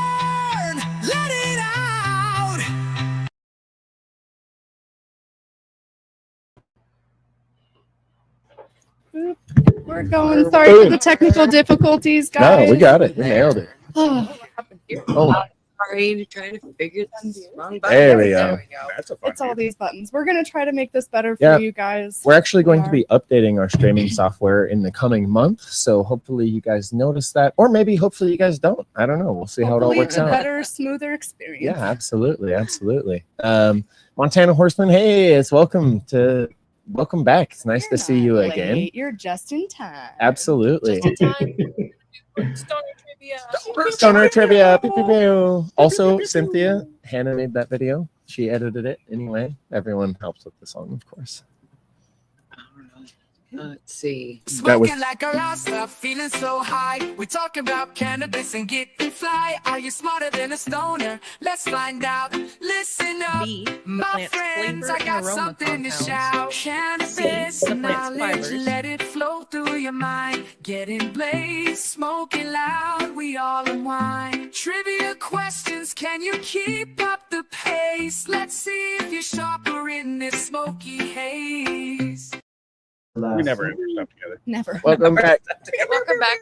We're going. Sorry for the technical difficulties, guys. No, we got it. We nailed it. Oh, Oh, Sorry, trying to figure this wrong button. There we go. That's a fun it's all game. these buttons. We're gonna try to make this better for Yeah. you guys. we're actually going to We be updating our streaming software in the coming month. So hopefully you guys notice that, or maybe hopefully you guys don't. I don't know. We'll see how it all Hopefully works it's a out. better, smoother experience. Yeah, absolutely, absolutely. Montana Horseman, hey, welcome back. It's nice You're to see not you late. again. You're just in time. Absolutely. Just in time. Stoner trivia. Stoner trivia. Pew, pew, pew. Also, Cynthia, Hannah made that video. She edited it anyway. Everyone helps with the song, of course. Let's see. That was- Smoking like a rasta, feeling so high. We talk about cannabis and getting fly. Are you smarter than a stoner? Let's find out. Listen up, B, the my plant's friends. flavor I and got aroma something to compounds. shout. Cannabis C, the plant's knowledge, fibers. let it flow through your mind. Getting blazed, smoking loud, we all unwind. Trivia questions, can you keep up the pace? Let's see if you're sharper in this smoky haze. We never end our stuff together. Never. Welcome back. Welcome back.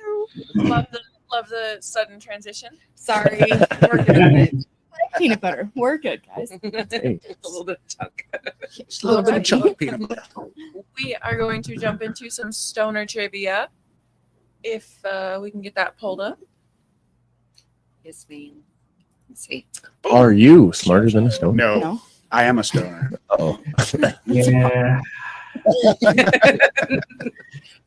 Love the sudden transition. Sorry. We're good at it. Peanut butter. We're good, guys. Hey. A little bit of chunk. Just a little bit of Chocolate peanut butter. We are going to jump into some stoner trivia. If we can get that pulled up. Yes, ma'am. Let's see. Are you smarter than a stone? No, No. I am a stoner. Oh. Yeah.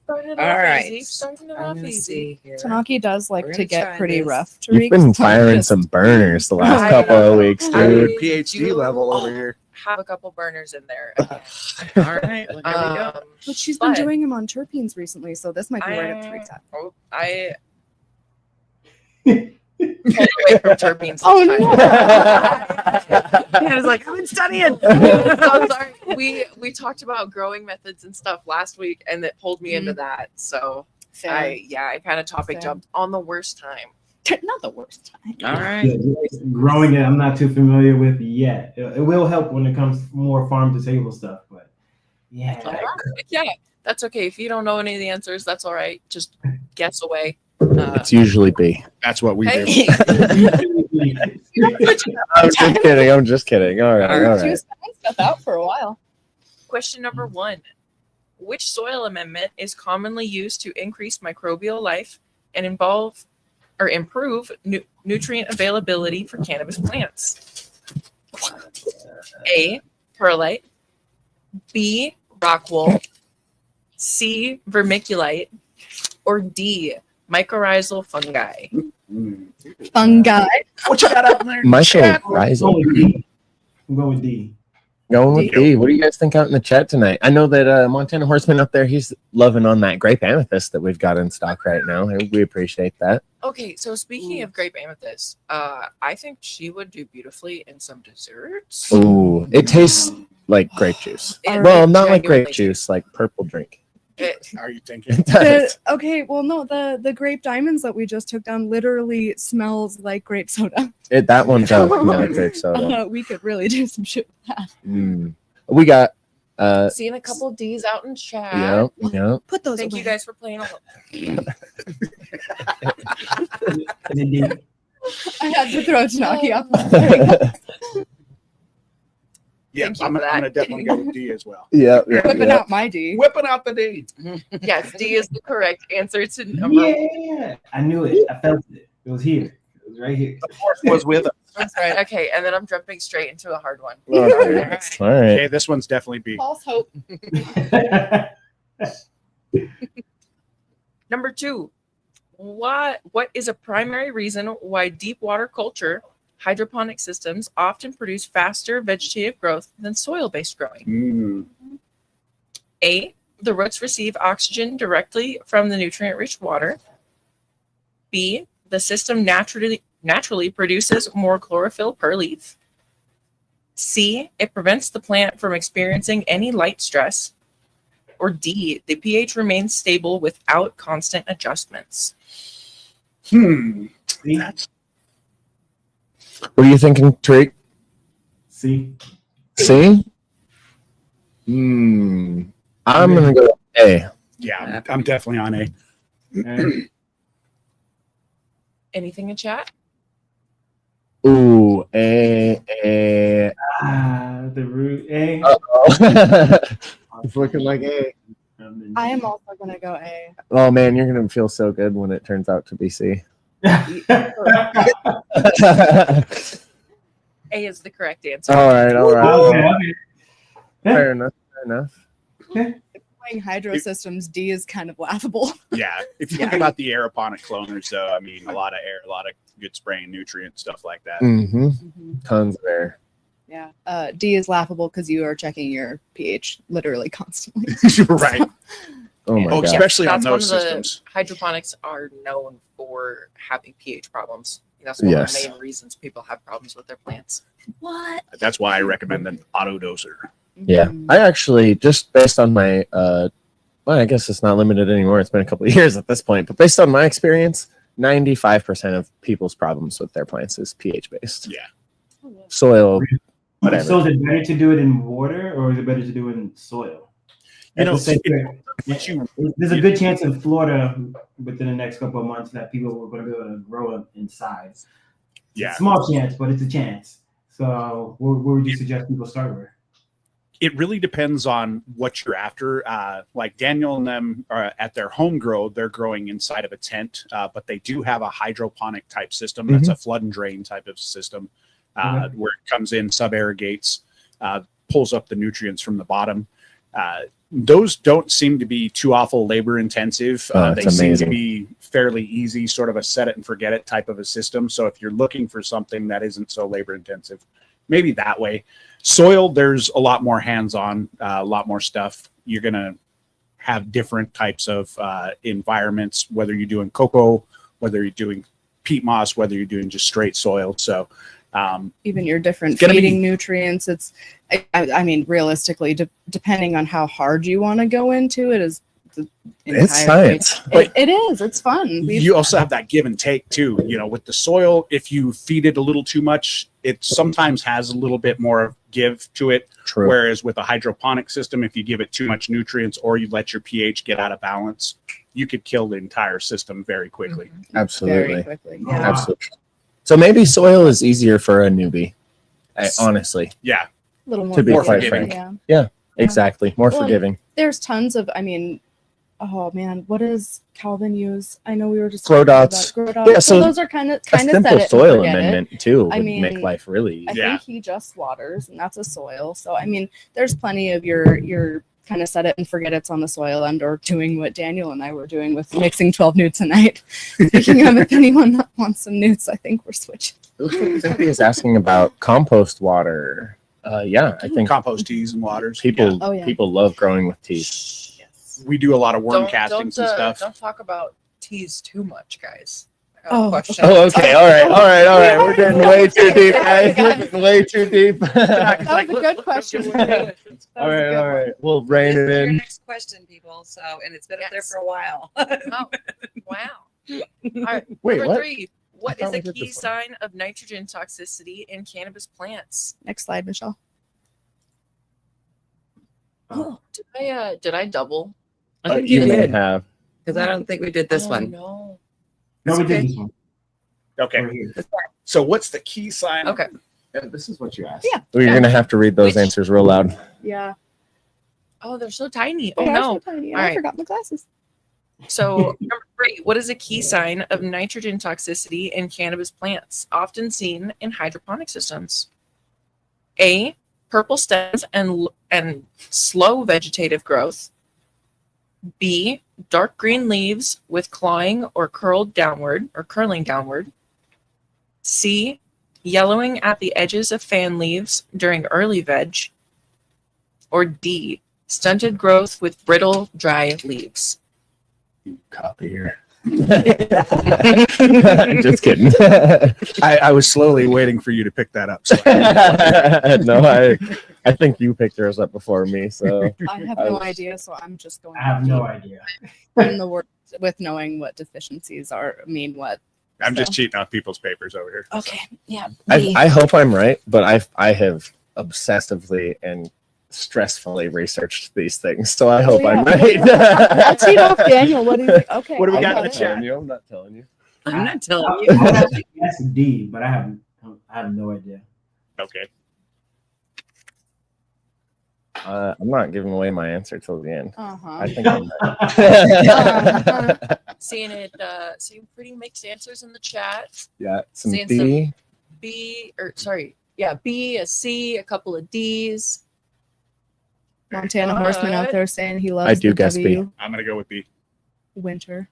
Starting All off right. easy. Starting it I'm off gonna easy. see here. Tanaki does like We're to gonna get try pretty this. rough. You've Tariq. been So firing just- some burners the last I couple of know. weeks, I dude. PhD do- level over here. Have a couple burners in there. All right. Well, here we go. But she's been But- doing them on terpenes recently, so this might be right up Tariq's alley. Oh, I pulled away from terpenes. Oh, this no. time. Hannah's like, I've been studying. So sorry. We talked about growing methods and stuff last week, and it pulled me into that. So Fair. I kind of topic Fair. jumped on the worst time. Not the worst time. All right. Growing it, I'm not too familiar with yet. It will help when it comes to more farm to table stuff, but yeah. Yeah, that's okay. If you don't know any of the answers, that's all right. Just guess away. It's usually B. That's what we do. Hey, I'm just kidding. All right. All She right. was finding stuff out for a while. question number 1. Which soil amendment is commonly used to increase microbial life and improve nutrient availability for cannabis plants? A, perlite. B, rock wool. C, vermiculite. Or D, mycorrhizal fungi. Fungi. What you got out there? Michael I'm Reisel. going with D. I'm going with D. Going with D. What do you guys think out in the chat tonight? I know that Montana Horseman up there, he's loving on that grape amethyst that we've got in stock right now. We appreciate that. Okay, so speaking of grape amethyst, I think she would do beautifully in some desserts. Ooh, it tastes like grape juice. It Well, not like grape genuinely- juice, like purple drink. it- Are you thinking? It does. Okay, well, no, the grape diamonds that we just took down literally smells like grape soda. That one does smell like grape soda. We could really do some shit with that. We got, Seeing a couple D's out in chat. yeah. Put those Thank away. you guys for playing along. Is it D? I had to throw Tanaki off. Yeah, Thank you I'm for that. gonna definitely go with D as well. Yeah, Whipping out my D. Whipping out the D. Yes, D is the correct answer to number Yeah. I knew it. I felt it. It was here. It was right here. The fourth was with us. That's right. Okay, and then I'm jumping straight into a hard one. Okay. All right. Okay, this one's definitely B. False hope. Number 2. What is a primary reason why deep water culture hydroponic systems often produce faster vegetative growth than soil-based growing? A, the roots receive oxygen directly from the nutrient-rich water. B, the system naturally produces more chlorophyll per leaf. C, it prevents the plant from experiencing any light stress. Or D, the pH remains stable without constant adjustments. That's What are you thinking, Tariq? See? C? I'm going to go A. Yeah, I'm definitely on A. And Anything in chat? Ooh, A. the root A. Uh-oh. It's looking like A. I am also gonna go A. Oh man, you're gonna feel so good when it turns out to be C. A is the correct answer. All right. Okay. Fair enough. Fair enough. Playing hydro systems, D is kind of laughable. Yeah, if you think about the aeroponic cloners, though, I mean, a lot of air, a lot of good spraying nutrients, stuff like that. Mm-hmm. Tons of air. Yeah. D is laughable because you are checking your pH literally constantly. Right. Oh my Oh, god. especially on That's those one of the systems. hydroponics are known for having pH problems. That's one Yes. of the main reasons people have problems with their plants. What? That's why I recommend an auto doser. Yeah. Mm-hmm. I actually just based on my well, I guess it's not limited anymore. It's been a couple of years at this point, but based on my experience, 95% of people's problems with their plants is pH based. Yeah. Soil, whatever. So is it better to do it in water or is it better to do it in soil? You know, That's the same what thing. you- There's a good chance in Florida within the next couple of months that people are going to be able to grow it in size. Yeah. Small chance, but it's a chance. So what would you suggest people start with? It really depends on what you're after. Like Daniel and them are at their home grow, they're growing inside of a tent, but they do have a hydroponic type system. That's a flood and drain type of system where it comes in, sub-irrigates, pulls up the nutrients from the bottom. Those don't seem to be too awful labor intensive. They That's seem to amazing. be fairly easy, sort of a set it and forget it type of a system. So if you're looking for something that isn't so labor intensive, maybe that way. Soil, there's a lot more hands-on, a lot more stuff. You're going to have different types of environments, whether you're doing cocoa, whether you're doing peat moss, whether you're doing just straight soil. So Even your different It's gonna feeding nutrients. It's, I mean, realistically, depending on how hard you want to go into it, is the It's entire- science. It is. It's fun. you also have that give and take too. You know, with the soil, if you feed it a little too much, it sometimes has a little bit more give to it. True. Whereas with a hydroponic system, if you give it too much nutrients or you let your pH get out of balance, you could kill the entire system very quickly. Absolutely. very quickly. Yeah. Absolutely. So maybe soil is easier for a newbie. Honestly. Yeah. A little more, To be More quite forgiving. frank. Yeah. Exactly. More Well, forgiving. There's tons of, I mean, oh man, what does Calvin use? I know we were just Grow talking about dots. Grow dots. Yeah, so so those are kind of A set simple it and soil forget it. amendment too I would mean, make life really I easy. Yeah. think he just waters, and that's a soil. So I mean, there's plenty of your kind of set it and forget it's on the soil end, or doing what Daniel and I were doing with mixing 12 newts a night. Speaking of, if anyone wants some newts, I think we're switching. Cynthia is asking about compost water. Yeah, I think Compost teas and waters. people Oh, yeah. people love growing with tea. Yes. We do a lot of worm castings and stuff. Don't talk about teas too much, guys. I got Oh, a question. Oh, okay. All right. We're getting way too deep, guys. We're getting way too deep. That was a good question. That was a all good one. right. We'll rein it Your in. next question, people. So, and it's been up there Yes. for a while. Oh, wow. All right. Wait, Number what? 3. What I is thought a we did key this one. sign of nitrogen toxicity in cannabis plants? Next slide, Michelle. Did I double? I think You you may did, have. because I don't think we did this Oh, one. No. No, we okay. did this one. Okay. Right here. So what's the key sign? Okay. Yeah, this is what you asked. Yeah. Well, you're gonna have to read those Which- answers real loud. Yeah. Oh, they're so tiny. They Oh are no. so tiny. All I right. forgot my glasses. So number 3, what is a key sign of nitrogen toxicity in cannabis plants, often seen in hydroponic systems? A, purple stems and slow vegetative growth. B, dark green leaves with clawing or curling downward. C, yellowing at the edges of fan leaves during early veg. Or D, stunted growth with brittle, dry leaves. Copier. Just kidding. I was slowly waiting for you to pick that up. So No, I think you picked yours up before me. So I have I no was- idea, so I'm just going I have no idea. in the word with knowing what deficiencies mean what. I'm just cheating off people's papers over here. Okay. Yeah. I hope I'm right, but I have obsessively and stressfully researched these things, so I hope I'm yeah. right. I'll cheat off Daniel. What do you think? Okay. What do we I'm got in not the telling chat? you. I'm not telling you. I'm not telling I you. would actually guess D, but I have no idea. Okay. I'm not giving away my answer till the end. Uh-huh. I think I'm right. Seeing pretty mixed answers in the chat. Yeah, some Seeing D. B, a C, a couple of D's. Montana horseman out there saying he loves I do the guess B. W. I'm gonna go with B. Winter.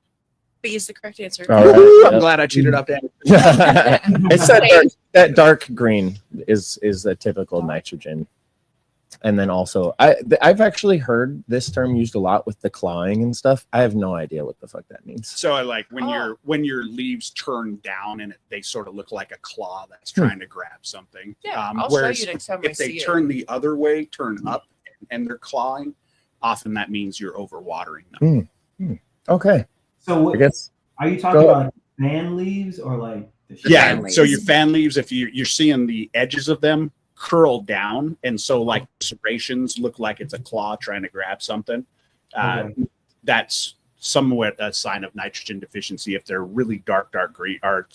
B is the correct answer. All right. Woo, I'm Yep. glad I cheated up Dan. It's that dark green is a typical nitrogen. And then also, I've actually heard this term used a lot with the clawing and stuff. I have no idea what the fuck that means. So like when your leaves turn down and they sort of look like a claw that's trying to grab something. Yeah, I'll show whereas you next time I if they see turn the other way, turn up, and they're clawing, often that means you're overwatering them. Okay. So I guess are you talking about fan leaves or like the Yeah. fan So leaves. your fan leaves, if you're seeing the edges of them curl down, and so like serrations look like it's a claw trying to grab something. That's somewhat a sign of nitrogen deficiency if they're really dark green, or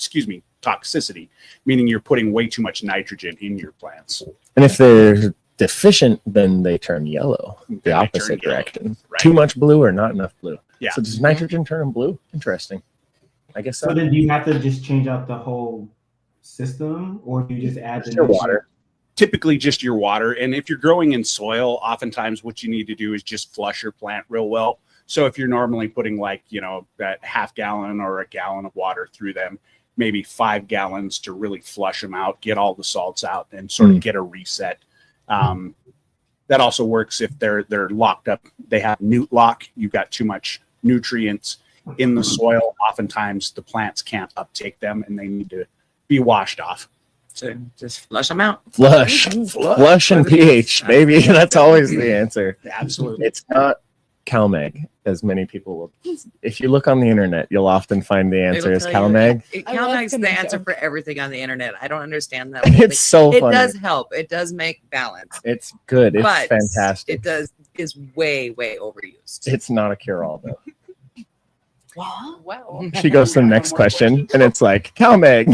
toxicity, meaning you're putting way too much nitrogen in your plants. And if they're deficient, then they turn yellow, the They opposite turn yellow, direction. right. Too much blue or not enough blue. Yeah. So does nitrogen turn them blue? Interesting. I guess so. So then do you have to just change out the whole system, or do you just add Just your water. Typically just your water. And if you're growing in soil, oftentimes what you need to do is just flush your plant real well. So if you're normally putting that half gallon or a gallon of water through them, maybe 5 gallons to really flush them out, get all the salts out, and sort of get a reset. That also works if they're locked up. They have newt lock. You've got too much nutrients in the soil. Oftentimes the plants can't uptake them and they need to be washed off. So just flush them out. Flush and pH, baby. That's always the answer. Absolutely. It's not CalMag, as many people will. If you look on the internet, you'll often find the answer It'll is tell you- CalMag. I love CalMag's the Komodo. answer for everything on the internet. I don't understand that. It's so It funny. does help. It does make balance. It's good. It's but fantastic. It is way overused. It's not a cure-all though. Wow. She goes to the next question, and it's like CalMag.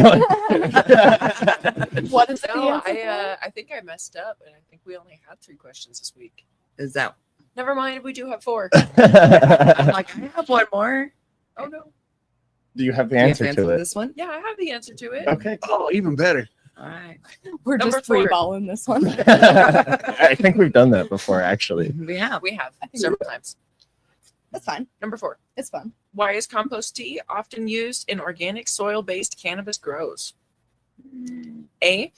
What is the No, answer? I think I messed up, and I think we only had 3 questions this week. Is that? Never mind, we do have 4. I'm like, I have one more. Oh no. Do you have the Do you have answer to to answer it? this one? Yeah, I have the answer to it. Okay. Oh, even better. All right. We're Number just 4. freeballing this one. I think we've done that before, actually. We have. We have I think several times. That's fine. Number 4. It's fun. Why is compost tea often used in organic soil-based cannabis grows? A,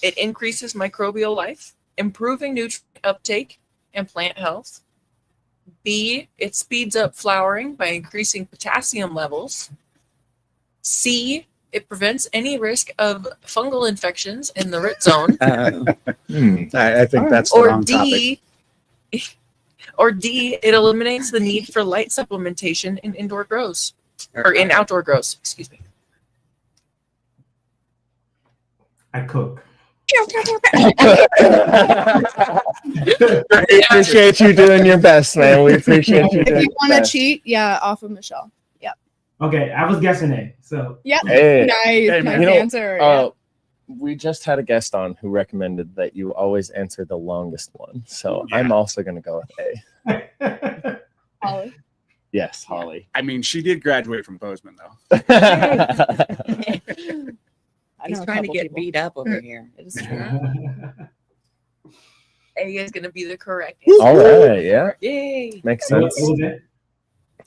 it increases microbial life, improving nutrient uptake and plant health. B, it speeds up flowering by increasing potassium levels. C, it prevents any risk of fungal infections in the root zone. I think that's the Or wrong topic. D, or D, it eliminates the need for light supplementation in indoor grows or in outdoor grows. Excuse me. I cook. We appreciate you doing your best, man. We appreciate you If doing you your want to best. cheat, yeah, off of Michelle. Yep. Okay, I was guessing A. So Yep. Hey. Nice. man. Nice You know, answer. Yeah. We just had a guest on who recommended that you always answer the longest one. So Yeah. I'm also going to go with A. Holly. Yes, Holly. I mean, she did graduate from Bozeman, though. I He's know a trying to couple get people. beat up over here. It is true. A is going to be the correct answer. All right. Yeah. Yay. Makes What sense. was it?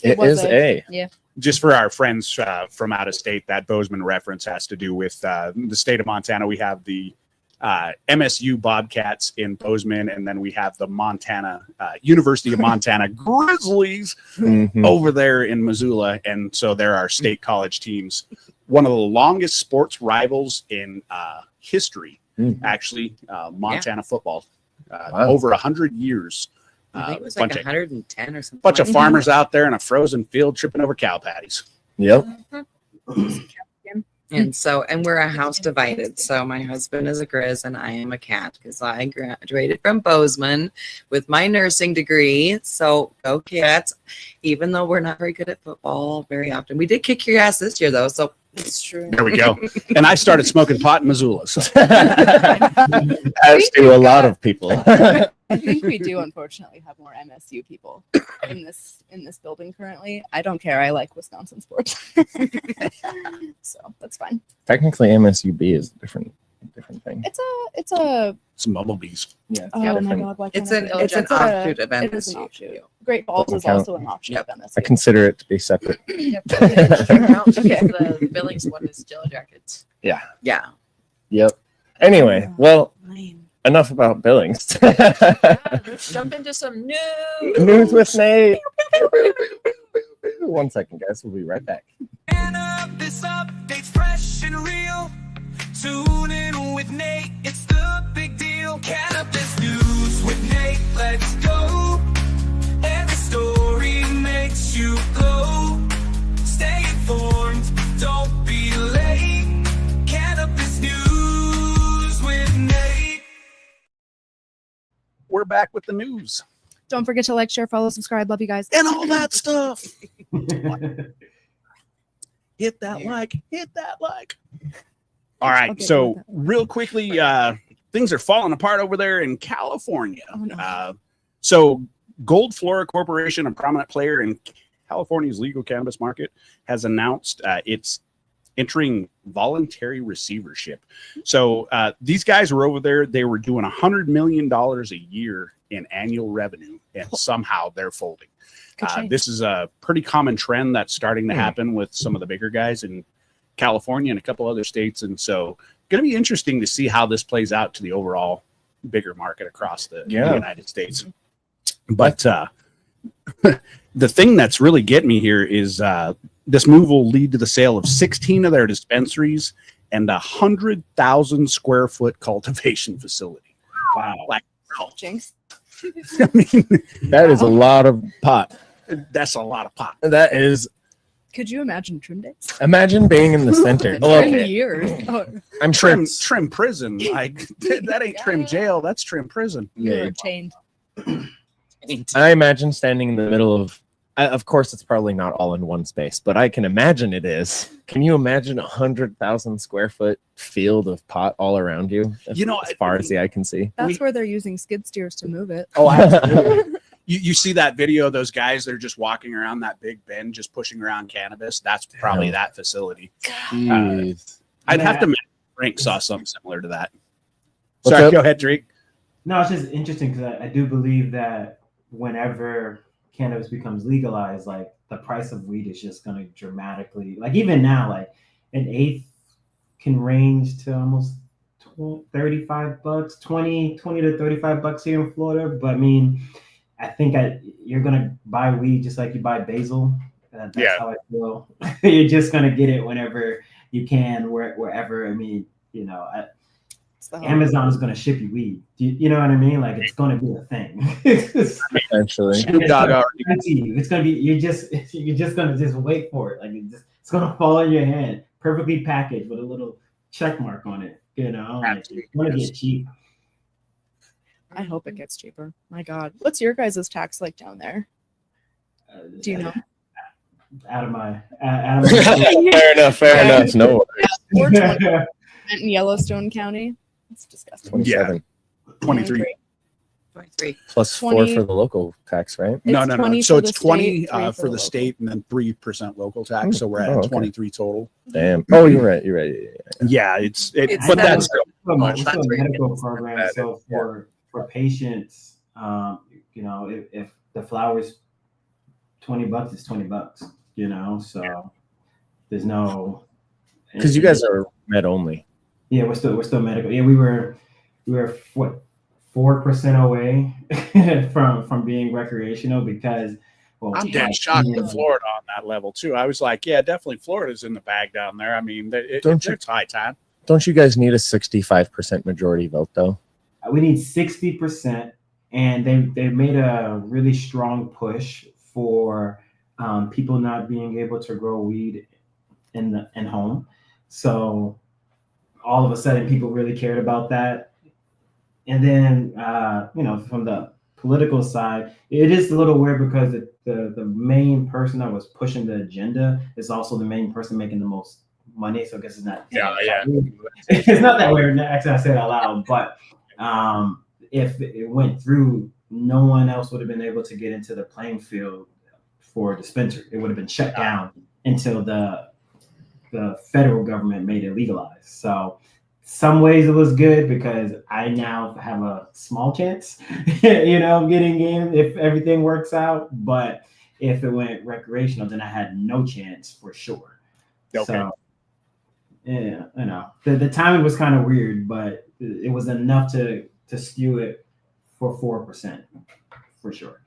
It was is A. Yeah. Just for our friends from out of state, that Bozeman reference has to do with the state of Montana. We have the MSU Bobcats in Bozeman, and then we have the Montana University of Montana Grizzlies Mhm. over there in Missoula. And so they're our state college teams. One of the longest sports rivals in history, Mhm. actually, Montana football. Wow. Over 100 years. I think it was bunch like of 110 or something. bunch of like farmers out there in a frozen field tripping over cow patties. Yep. And so, and we're a house divided. So my husband is a Grizz and I am a Cat because I graduated from Bozeman with my nursing degree. So go Cats, even though we're not very good at football very often. We did kick your ass this year though. So It's true. There we go. And I started smoking pot in Missoula. So. As do a lot of people. I think we do unfortunately have more MSU people in this building currently. I don't care. I like Wisconsin sports. So that's fine. Technically, MSUB is a different thing. It's a Some bumblebees. Yeah. oh my different. god, why it's can't an I think- offshoot of it is an MSU. offshoot. Great Falls Doesn't is count. also an offshoot of MSU. I consider it to be separate. Yep. Okay. The Billings one is Yellow Jackets. Yeah. Yep. Anyway, well, enough about Billings. Let's jump into some news. News with Nate. 1 second, guys. We'll be right back. This update's fresh and real. Tune in with Nate, it's the big deal. Cannabis news with Nate, let's go. Every story makes you glow. Stay informed, don't be late. Cannabis news with Nate. We're back with the news Don't forget to like, share, follow, subscribe. Love you guys. and all that stuff. Hit that like. All right. Okay, So do that. real quickly, things are falling apart over there in California. Oh, no. So Gold Flora Corporation, a prominent player in California's legal cannabis market, has announced it's entering voluntary receivership. So these guys were over there. They were doing $100 million a year in annual revenue, and somehow they're folding. Good change. This is a pretty common trend that's starting to happen with some of the bigger guys in California and a couple other states. And so going to be interesting to see how this plays out to the overall bigger market across the United States. But the thing that's really getting me here is this move will lead to the sale of 16 of their dispensaries and a 100,000 square foot cultivation facility. Wow. Like, Jinx. I mean, That is a lot of pot. that's a lot of pot. That is. Could you imagine trim days? Imagine being in the center. Oh, 10 okay. years. Oh, I'm sure. Trim prison. Like that ain't trim jail. That's trim prison. you're Yeah. chained. I imagine standing in the middle of course, it's probably not all in one space, but I can imagine it is. Can you imagine 100,000 square foot field of pot all around you? You know, as far as the eye can see. That's where they're using skid steers to move it. Oh, absolutely. You see that video of those guys, they're just walking around that big bend, just pushing around cannabis. That's probably that facility. Jeez. I'd have to imagine Frank saw something similar to that. What's Sorry, up? go ahead, Drake. No, it's just interesting because I do believe that whenever cannabis becomes legalized, like the price of weed is just going to dramatically, like even now, like an eighth can range to almost $35, 20 to $35 here in Florida. But I mean, I think you're going to buy weed just like you buy basil. That's how I feel. You're just going to get it whenever you can, wherever. I mean, you know, Amazon is going to ship you weed. You know what I mean? Like it's going to be a thing. Eventually. Snoop Dogg already. It's going to be. You're just going to just wait for it. Like it's going to fall in your hand, perfectly packaged with a little check mark on it. You know, like, it's going to get cheap. I hope it gets cheaper. My God. What's your guys' tax like down there? Do you know? Out of my. Fair enough. No worries. 420 in Yellowstone County. It's disgusting. 27 23. 23. plus 4 20 for the local tax, right? No. 20 So for it's the 20 state, 3 for the local. state and then 3% local tax. So we're at Oh, okay. 23 total. Damn. Oh, you're right. Yeah, it's It's but not- that's It's That's a right. medical program. So for patients, you know, if the flower's $20, it's $20. You know, so there's no. Because you guys are med only. Yeah, we're still medical. Yeah, we were what 4% away from being recreational because I'm dead shocked with Florida on that level too. I was like, yeah, definitely Florida's in the bag down there. I mean, it's high time. Don't you guys need a 65% majority vote though? We need 60%, and they made a really strong push for people not being able to grow weed in home. So all of a sudden people really cared about that. And then, from the political side, it is a little weird because the main person that was pushing the agenda is also the main person making the most money. So I guess it's not. Yeah. It's not that weird. Actually, I say it out loud. But if it went through, no one else would have been able to get into the playing field for a dispensary. It would have been shut down until the federal government made it legalized. So some ways it was good because I now have a small chance, getting in if everything works out. But if it went recreational, then I had no chance for sure. Okay. So, yeah, the timing was kind of weird, but it was enough to skew it for 4% for sure.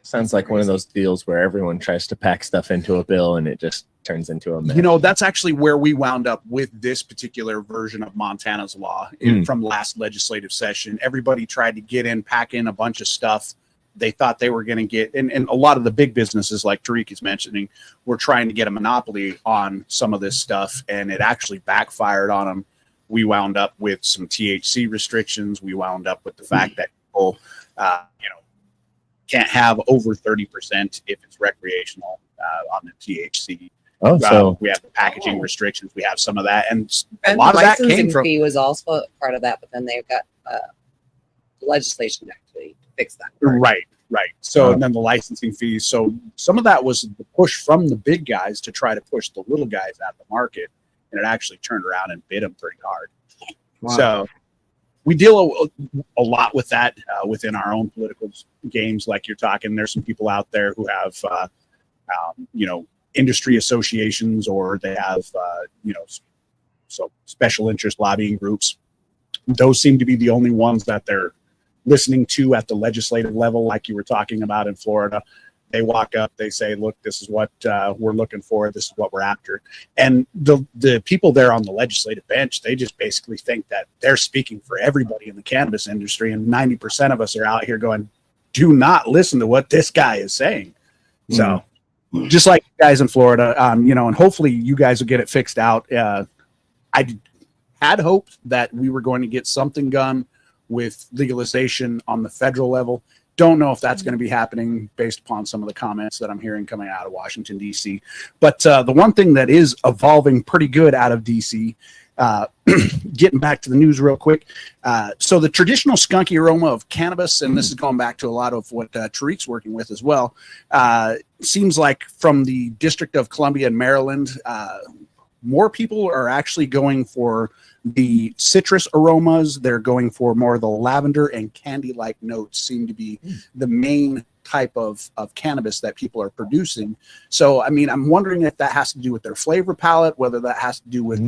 Sounds like one of those deals where everyone tries to pack stuff into a bill and it just turns into a mess. That's actually where we wound up with this particular version of Montana's law from last legislative session. Everybody tried to pack in a bunch of stuff. They thought they were going to get, and a lot of the big businesses like Tarik is mentioning, were trying to get a monopoly on some of this stuff, and it actually backfired on them. We wound up with some THC restrictions. We wound up with the fact that people, can't have over 30% if it's recreational on the THC. Oh, so we have the packaging restrictions. We have some of that, and a And lot the of that came licensing from. fee was also part of that, but then they've got legislation to actually fix that. Right. So, and then the licensing fees. So some of that was the push from the big guys to try to push the little guys out of the market, and it actually turned around and bit them pretty hard. Wow. So we deal a lot with that within our own political games. Like you're talking, there's some people out there who have, industry associations, or they have, so special interest lobbying groups. Those seem to be the only ones that they're listening to at the legislative level, like you were talking about in Florida. They walk up, they say, look, this is what we're looking for. This is what we're after. And the people there on the legislative bench, they just basically think that they're speaking for everybody in the cannabis industry. And 90% of us are out here going, do not listen to what this guy is saying. So just like you guys in Florida, and hopefully you guys will get it fixed out. I had hoped that we were going to get something done with legalization on the federal level. Don't know if that's going to be happening based upon some of the comments that I'm hearing coming out of Washington, D.C. But the one thing that is evolving pretty good out of D.C., getting back to the news real quick. So the traditional skunky aroma of cannabis, and this is going back to a lot of what Tarik's working with as well, seems like from the District of Columbia and Maryland, more people are actually going for the citrus aromas. They're going for more of the lavender and candy-like notes seem to be the main type of cannabis that people are producing. So, I'm wondering if that has to do with their flavor palette, whether that has to do with,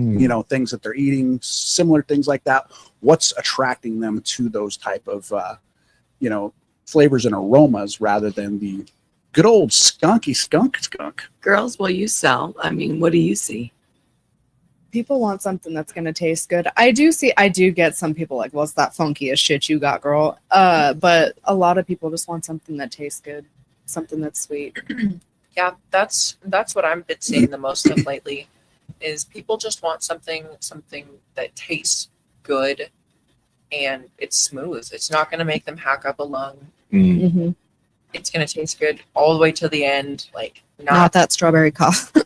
things that they're eating, similar things like that. What's attracting them to those type of, flavors and aromas rather than the good old skunky skunk. Girls, will you sell? What do you see? People want something that's going to taste good. I do get some people like, what's that funkiest shit you got, girl? But a lot of people just want something that tastes good, something that's sweet. Yeah, that's what I've been seeing the most of lately, is people just want something that tastes good and it's smooth. It's not going to make them hack up a lung. Mm-hmm. It's going to taste good all the way to the end. Like Not that strawberry coffee.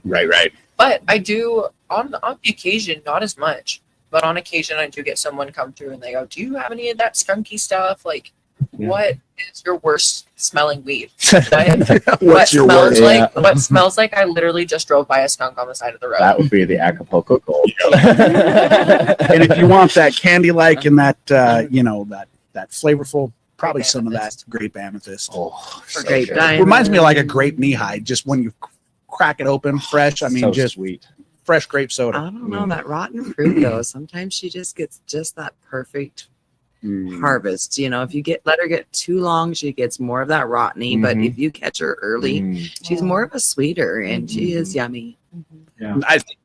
Right. But I do, on the occasion, not as much, but on occasion I do get someone come through and they go, do you have any of that skunky stuff? Like, what is your worst smelling weed? What's your worst? What smells like I literally just drove by a skunk on the side of the road? that would be the Acapulco Gold. And if you want that candy-like and that, that flavorful, probably Grape some of that amethyst. grape amethyst. For so grape good. diamond. Reminds me of like a grape knee-high, just when you crack it open fresh. So Just sweet. fresh grape I soda. don't know, that rotten fruit though. Sometimes she just gets just that perfect harvest. If you let her get too long, she gets more of that rotteny. But if you catch her early, she's more of a sweeter, and she is yummy. Yeah. I think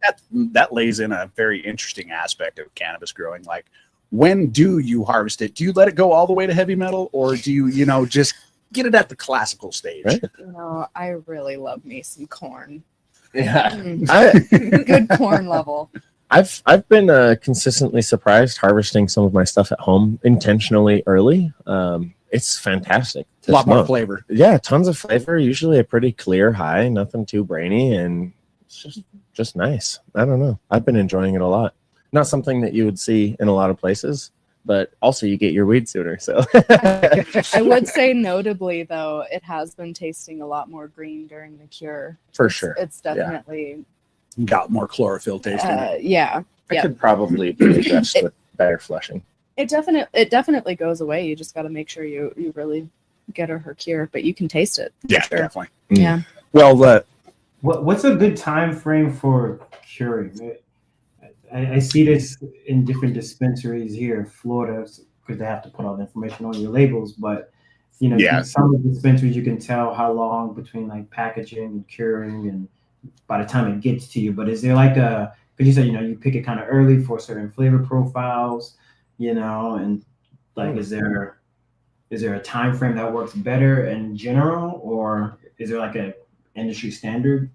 that lays in a very interesting aspect of cannabis growing. Like, when do you harvest it? Do you let it go all the way to heavy metal, or do you, just get it at the classical stage? Right. I really love me some corn. Yeah. Good corn level. I've been consistently surprised harvesting some of my stuff at home intentionally early. It's fantastic. A lot more smoke. flavor. Yeah, tons of flavor. Usually a pretty clear high, nothing too brainy, and it's just nice. I don't know. I've been enjoying it a lot. Not something that you would see in a lot of places, but also you get your weed sooner. So I would say notably though, it has been tasting a lot more green during the cure. For sure. It's definitely Got more chlorophyll taste in it. yeah. I Yeah. could probably be addressed with better flushing. It definitely goes away. You just got to make sure you really get her cure, but you can taste it. Yeah, sure. definitely. Yeah. Well, What's a good time frame for curing? I see this in different dispensaries here in Florida because they have to put all the information on your labels. But Yeah. some of the dispensaries you can tell how long between like packaging and curing, and by the time it gets to you. But is there like a? Because you said you pick it kind of early for certain flavor profiles, and like is there a time frame that works better in general, or is there like a industry standard?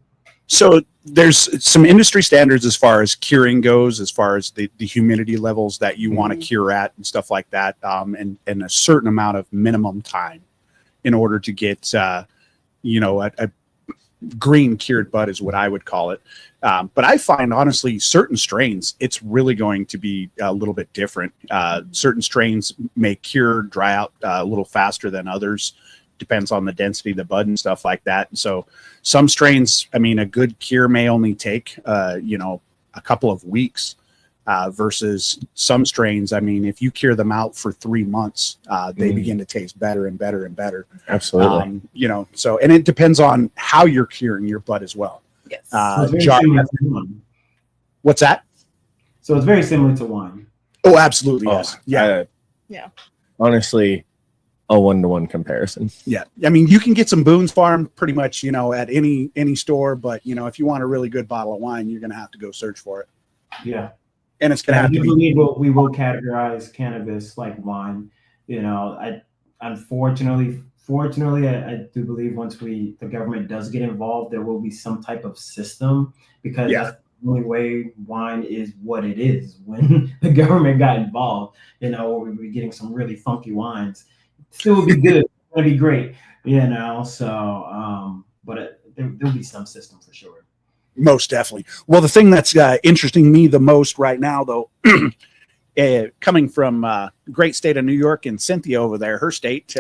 so there's some industry standards as far as curing goes, as far as the humidity levels that you want to cure at and stuff like that, and a certain amount of minimum time in order to get a green cured bud is what I would call it. But I find honestly certain strains, it's really going to be a little bit different. Certain strains may dry out a little faster than others. Depends on the density of the bud and stuff like that. And so some strains, I mean, a good cure may only take, a couple of weeks versus some strains. I mean, if you cure them out for 3 months, they begin to taste better and better and better. Absolutely. So, and it depends on how you're curing your bud as well. Yes. So it's very similar to wine. What's that? So it's very similar to wine. Oh, absolutely. Yes. Yeah. Yeah. Honestly, a 1-to-1 comparison. Yeah. I mean, you can get some Boone's Farm pretty much, at any store, but if you want a really good bottle of wine, you're going to have to go search for it. Yeah. And it's going to have to be. We will categorize cannabis like wine. Unfortunately, I do believe once the government does get involved, there will be some type of system, because that's the only way wine is what it is. When the government got involved, we were getting some really funky wines. Still would be good. It's gonna be great, So, but there'll be some system for sure. Most definitely. Well, the thing that's interesting me the most right now, though, coming from great state of New York, and Cynthia over there, her state,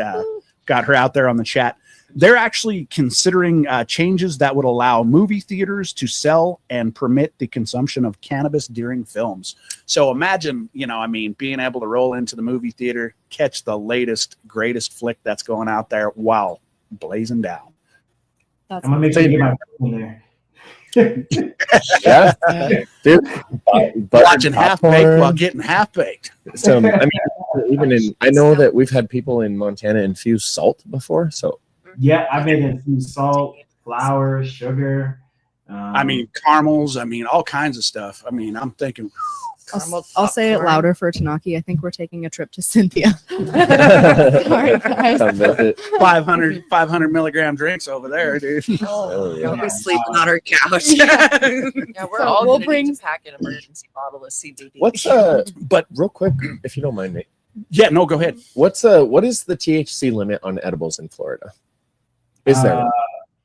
got her out there on the chat. They're actually considering changes that would allow movie theaters to sell and permit the consumption of cannabis during films. So imagine, being able to roll into the movie theater, catch the latest, greatest flick that's going out there while blazing down. I'm gonna make sure you get my phone in there. Yeah, dude. Watching Half Baked while getting half baked. So I know that we've had people in Montana infuse salt before. So yeah, I've been infused salt, flour, sugar. Caramels. All kinds of stuff. I'm thinking. I'll say it louder for Tanaki. I think we're taking a trip to Cynthia. Sorry, guys. 500 milligram drinks over there, dude. Oh, yeah. I'll be sleeping on our couch. Yeah, we're So all we'll going to bring- need to pack an emergency bottle of CBD. What's But real quick, if you don't mind, Nate, yeah, no, go ahead. what is the THC limit on edibles in Florida? Is there one?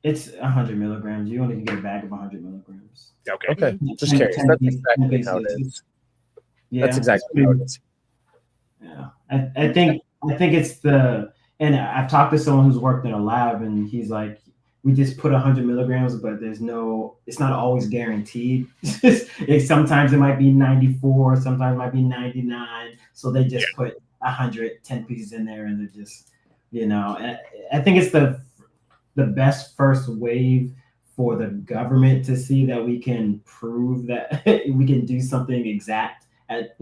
It's 100 milligrams. You only can get a bag of 100 milligrams. Okay, just curious. That's exactly how it is. Yeah, That's exactly how it is. Yeah, I think it's and I've talked to someone who's worked in a lab, and he's like, we just put 100 milligrams, but it's not always guaranteed. Sometimes it might be 94, sometimes it might be 99. So they just put 110 pieces in there, and they're just, I think it's the best first wave for the government to see that we can prove that we can do something exact at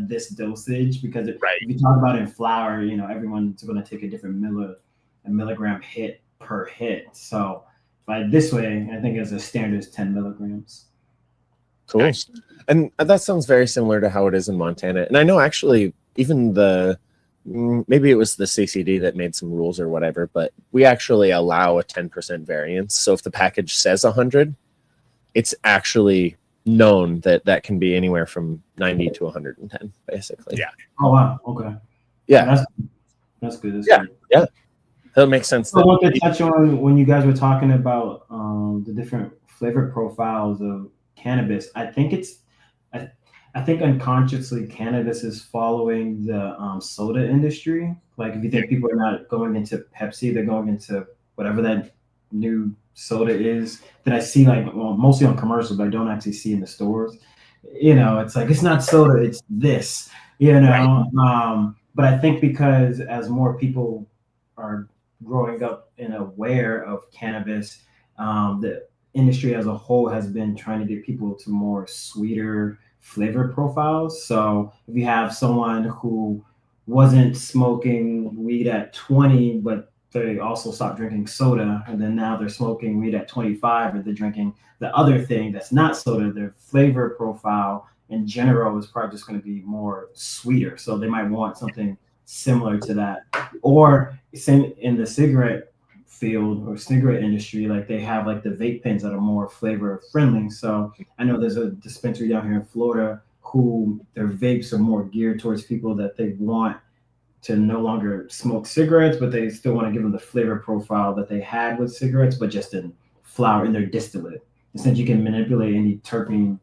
this dosage, because if you talk about in flour, everyone's going to take a different milligram hit per hit. So by this way, I think as a standard is 10 milligrams. Cool. Nice. And that sounds very similar to how it is in Montana. And I know actually even maybe it was the CCD that made some rules or whatever, but we actually allow a 10% variance. So if the package says 100, it's actually known that that can be anywhere from 90 to 110, basically. Yeah. Oh wow. Okay. Yeah. That's good. That's Yeah. good. Yeah. That makes sense. So I want to touch on when you guys were talking about the different flavor profiles of cannabis. I think unconsciously cannabis is following the soda industry. Like if you think people are not going into Pepsi, they're going into whatever that new soda is that I see mostly on commercials, but I don't actually see in the stores. It's like, it's not soda, it's this, Right. But I think because as more people are growing up and aware of cannabis, the industry as a whole has been trying to get people to more sweeter flavor profiles. So if you have someone who wasn't smoking weed at 20, but they also stopped drinking soda, and then now they're smoking weed at 25, or they're drinking the other thing that's not soda, their flavor profile in general is probably just going to be more sweeter. So they might want something similar to that. Or same in the cigarette field or cigarette industry, like they have like the vape pens that are more flavor friendly. So I know there's a dispensary down here in Florida who their vapes are more geared towards people that they want to no longer smoke cigarettes, but they still want to give them the flavor profile that they had with cigarettes, but just in flower in their distillate. And since you can manipulate any terpene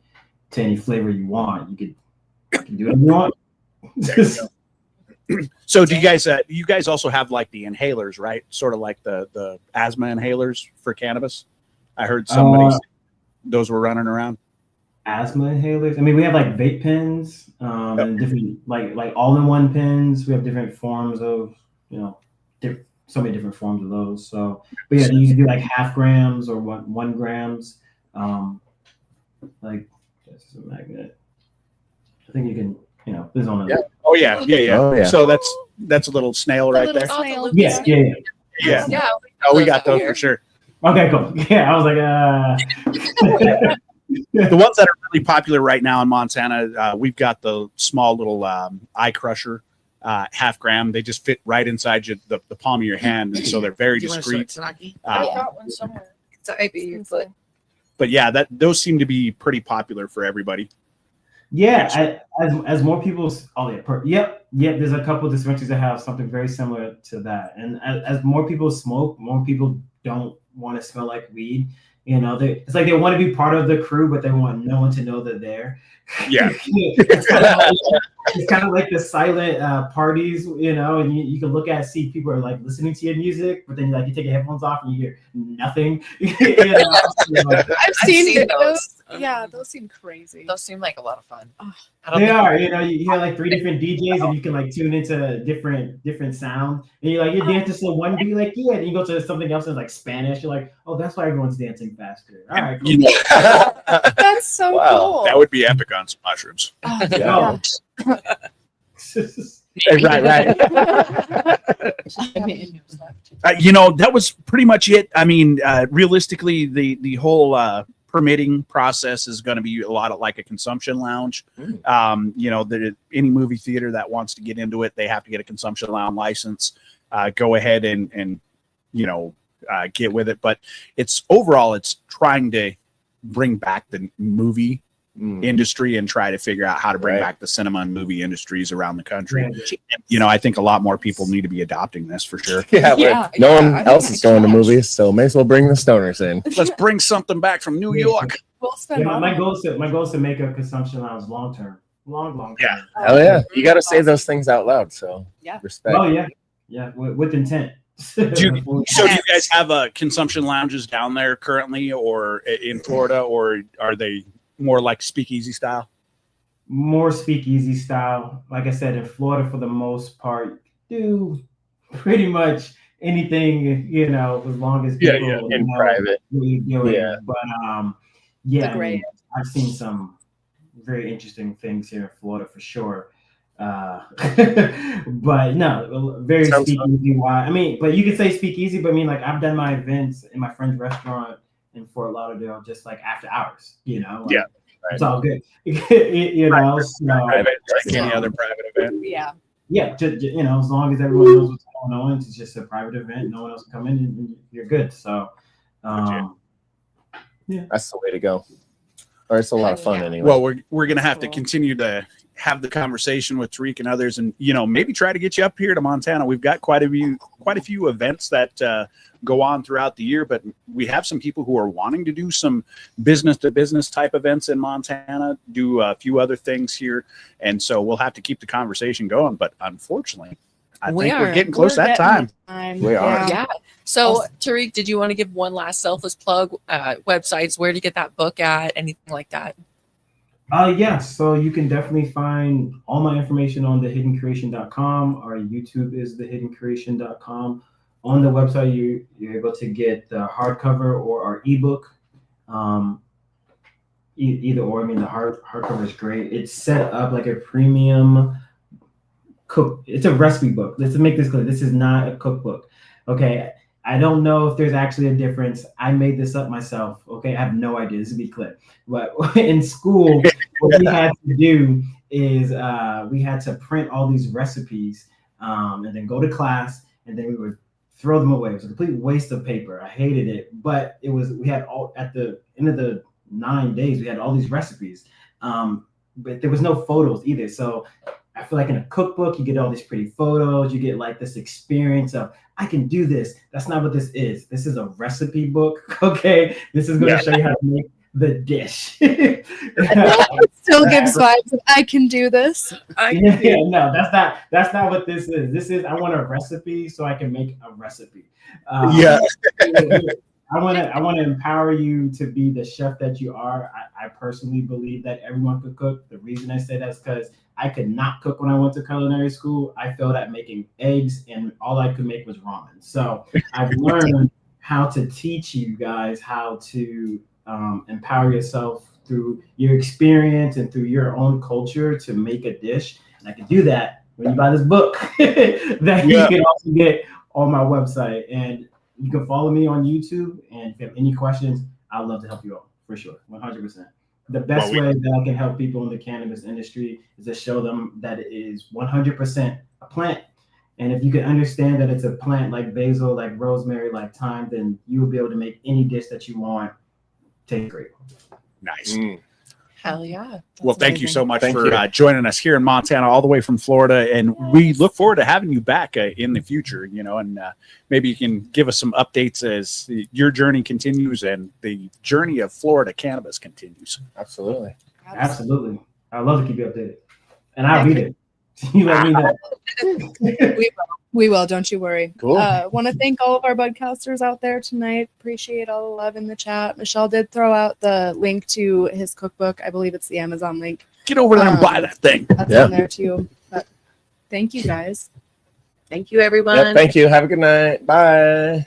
to any flavor you want, you can do what you want. So do you guys also have like the inhalers, right? Sort of like the asthma inhalers for cannabis. I heard somebody say those were running around. Asthma inhalers. I mean, we have like vape pens, and different like all-in-one pens. We have different forms of, so many different forms of those. So, but yeah, you can do like 0.5 grams or 1 grams. Like this is a magnet. I think you can, this on. Yeah. Oh yeah. Oh, yeah. So that's a little snail right there. Snail. Yeah. Yeah. Oh, we got those for sure. Okay, cool. Yeah, I was like, The ones that are really popular right now in Montana, we've got the small little eye crusher, 0.5 gram. They just fit right inside the palm of your hand, and so they're very discreet. I got one somewhere. It's might be your foot. But yeah, those seem to be pretty popular for everybody. yeah. As more people, yep. There's a couple of dispensaries that have something very similar to that, and as more people smoke, more people don't want to smell like weed. It's like they want to be part of the crew, but they want no one to know they're there. Yeah. It's kind of like the silent parties, and you can see people are like listening to your music, but then you take your headphones off and you hear nothing. I've seen those. those. Yeah, those seem crazy. Those seem like a lot of fun. They are, you hear like 3 different DJs and you can tune into different sounds, and you're dancing to one beat, and you go to something else and Spanish, you're like, oh, that's why everyone's dancing faster. All right, cool. That's so cool. That would be epic on some mushrooms. Oh. Right. That was pretty much it. I mean, realistically, the whole permitting process is going to be a lot of like a consumption lounge. Any movie theater that wants to get into it, they have to get a consumption lounge license. Go ahead and get with it. But it's trying to bring back the movie industry and try to figure out how to bring back the cinema and movie industries around the country. I think a lot more people need to be adopting this for sure. No one else is going to movies, so may as well bring the stoners in. Let's bring something back from New York. We'll spend my goal is to make a consumption lounge long term. Long term. Yeah. Hell yeah. You got to say those things out loud. So respect. Oh yeah. With intent. So do you guys have consumption lounges down there currently, or in Florida, or are they more like speakeasy style? More speakeasy style. Like I said, in Florida, for the most part, do pretty much anything, as long as people in private. But I've seen some very interesting things here in Florida for sure. But no, very speakeasy. But you could say speakeasy, but I've done my events in my friend's restaurant in Fort Lauderdale just after hours, it's all good. Private, like any other private event. Just, as long as everyone knows what's going on, it's just a private event, no one else can come in and you're good. So That's the way to go. Or it's a lot of fun anyway. Well, we're going to have to Cool. continue to have the conversation with Tarik and others, and maybe try to get you up here to Montana. We've got quite a few events that go on throughout the year, but we have some people who are wanting to do some business to business type events in Montana, do a few other things here, and so we'll have to keep the conversation going. But unfortunately, I think we're getting close to that time. We are. Yeah. So, Tarik, did you want to give one last selfless plug? Websites, where to get that book at, anything like that? Yeah, so you can definitely find all my information on thehiddencreation.com. Our YouTube is thehiddencreation.com. On the website, you're able to get the hardcover or our ebook. Either or. I mean, the hardcover is great. It's set up like a premium cook. It's a recipe book. Let's make this clear. This is not a cookbook. Okay. I don't know if there's actually a difference. I made this up myself. Okay. I have no idea. This would be clear. But in school, what we had to do is we had to print all these recipes and then go to class, and then we would throw them away. It was a complete waste of paper. I hated it, but we had all at the end of the 9 days, we had all these recipes, but there was no photos either. So I feel like in a cookbook, you get all these pretty photos. You get like this experience of, I can do this. That's not what this is. This is a recipe book. Okay. This is going to show you how to make the dish. It still gives vibes of, I can do this. No, that's not what this is. This is, I want a recipe so I can make a recipe. I want to empower you to be the chef that you are. I personally believe that everyone could cook. The reason I say that is because I could not cook when I went to culinary school. I failed at making eggs, and all I could make was ramen. So I've learned how to teach you guys how to empower yourself through your experience and through your own culture to make a dish. And I can do that when you buy this book that you can also get on my website. And you can follow me on YouTube. And if you have any questions, I'd love to help you out for sure. 100%. The best way that I can help people in the cannabis industry is to show them that it is 100% a plant. And if you can understand that it's a plant like basil, like rosemary, like thyme, then you will be able to make any dish that you want taste great. Nice. Hell yeah. Well, thank you so much for joining us here in Montana, all the way from Florida. And we look forward to having you back in the future, and maybe you can give us some updates as your journey continues and the journey of Florida cannabis continues. Absolutely. I'd love to keep you updated. And I'll read it. You let me know. We will, don't you worry. Cool. Want to thank all of our Budcasters out there tonight. Appreciate all the love in the chat. Michelle did throw out the link to his cookbook. I believe it's the Amazon link. Get over there and buy that thing. That's on there too. But thank you guys. Thank you, everyone. Yep, thank you. Have a good night. Bye.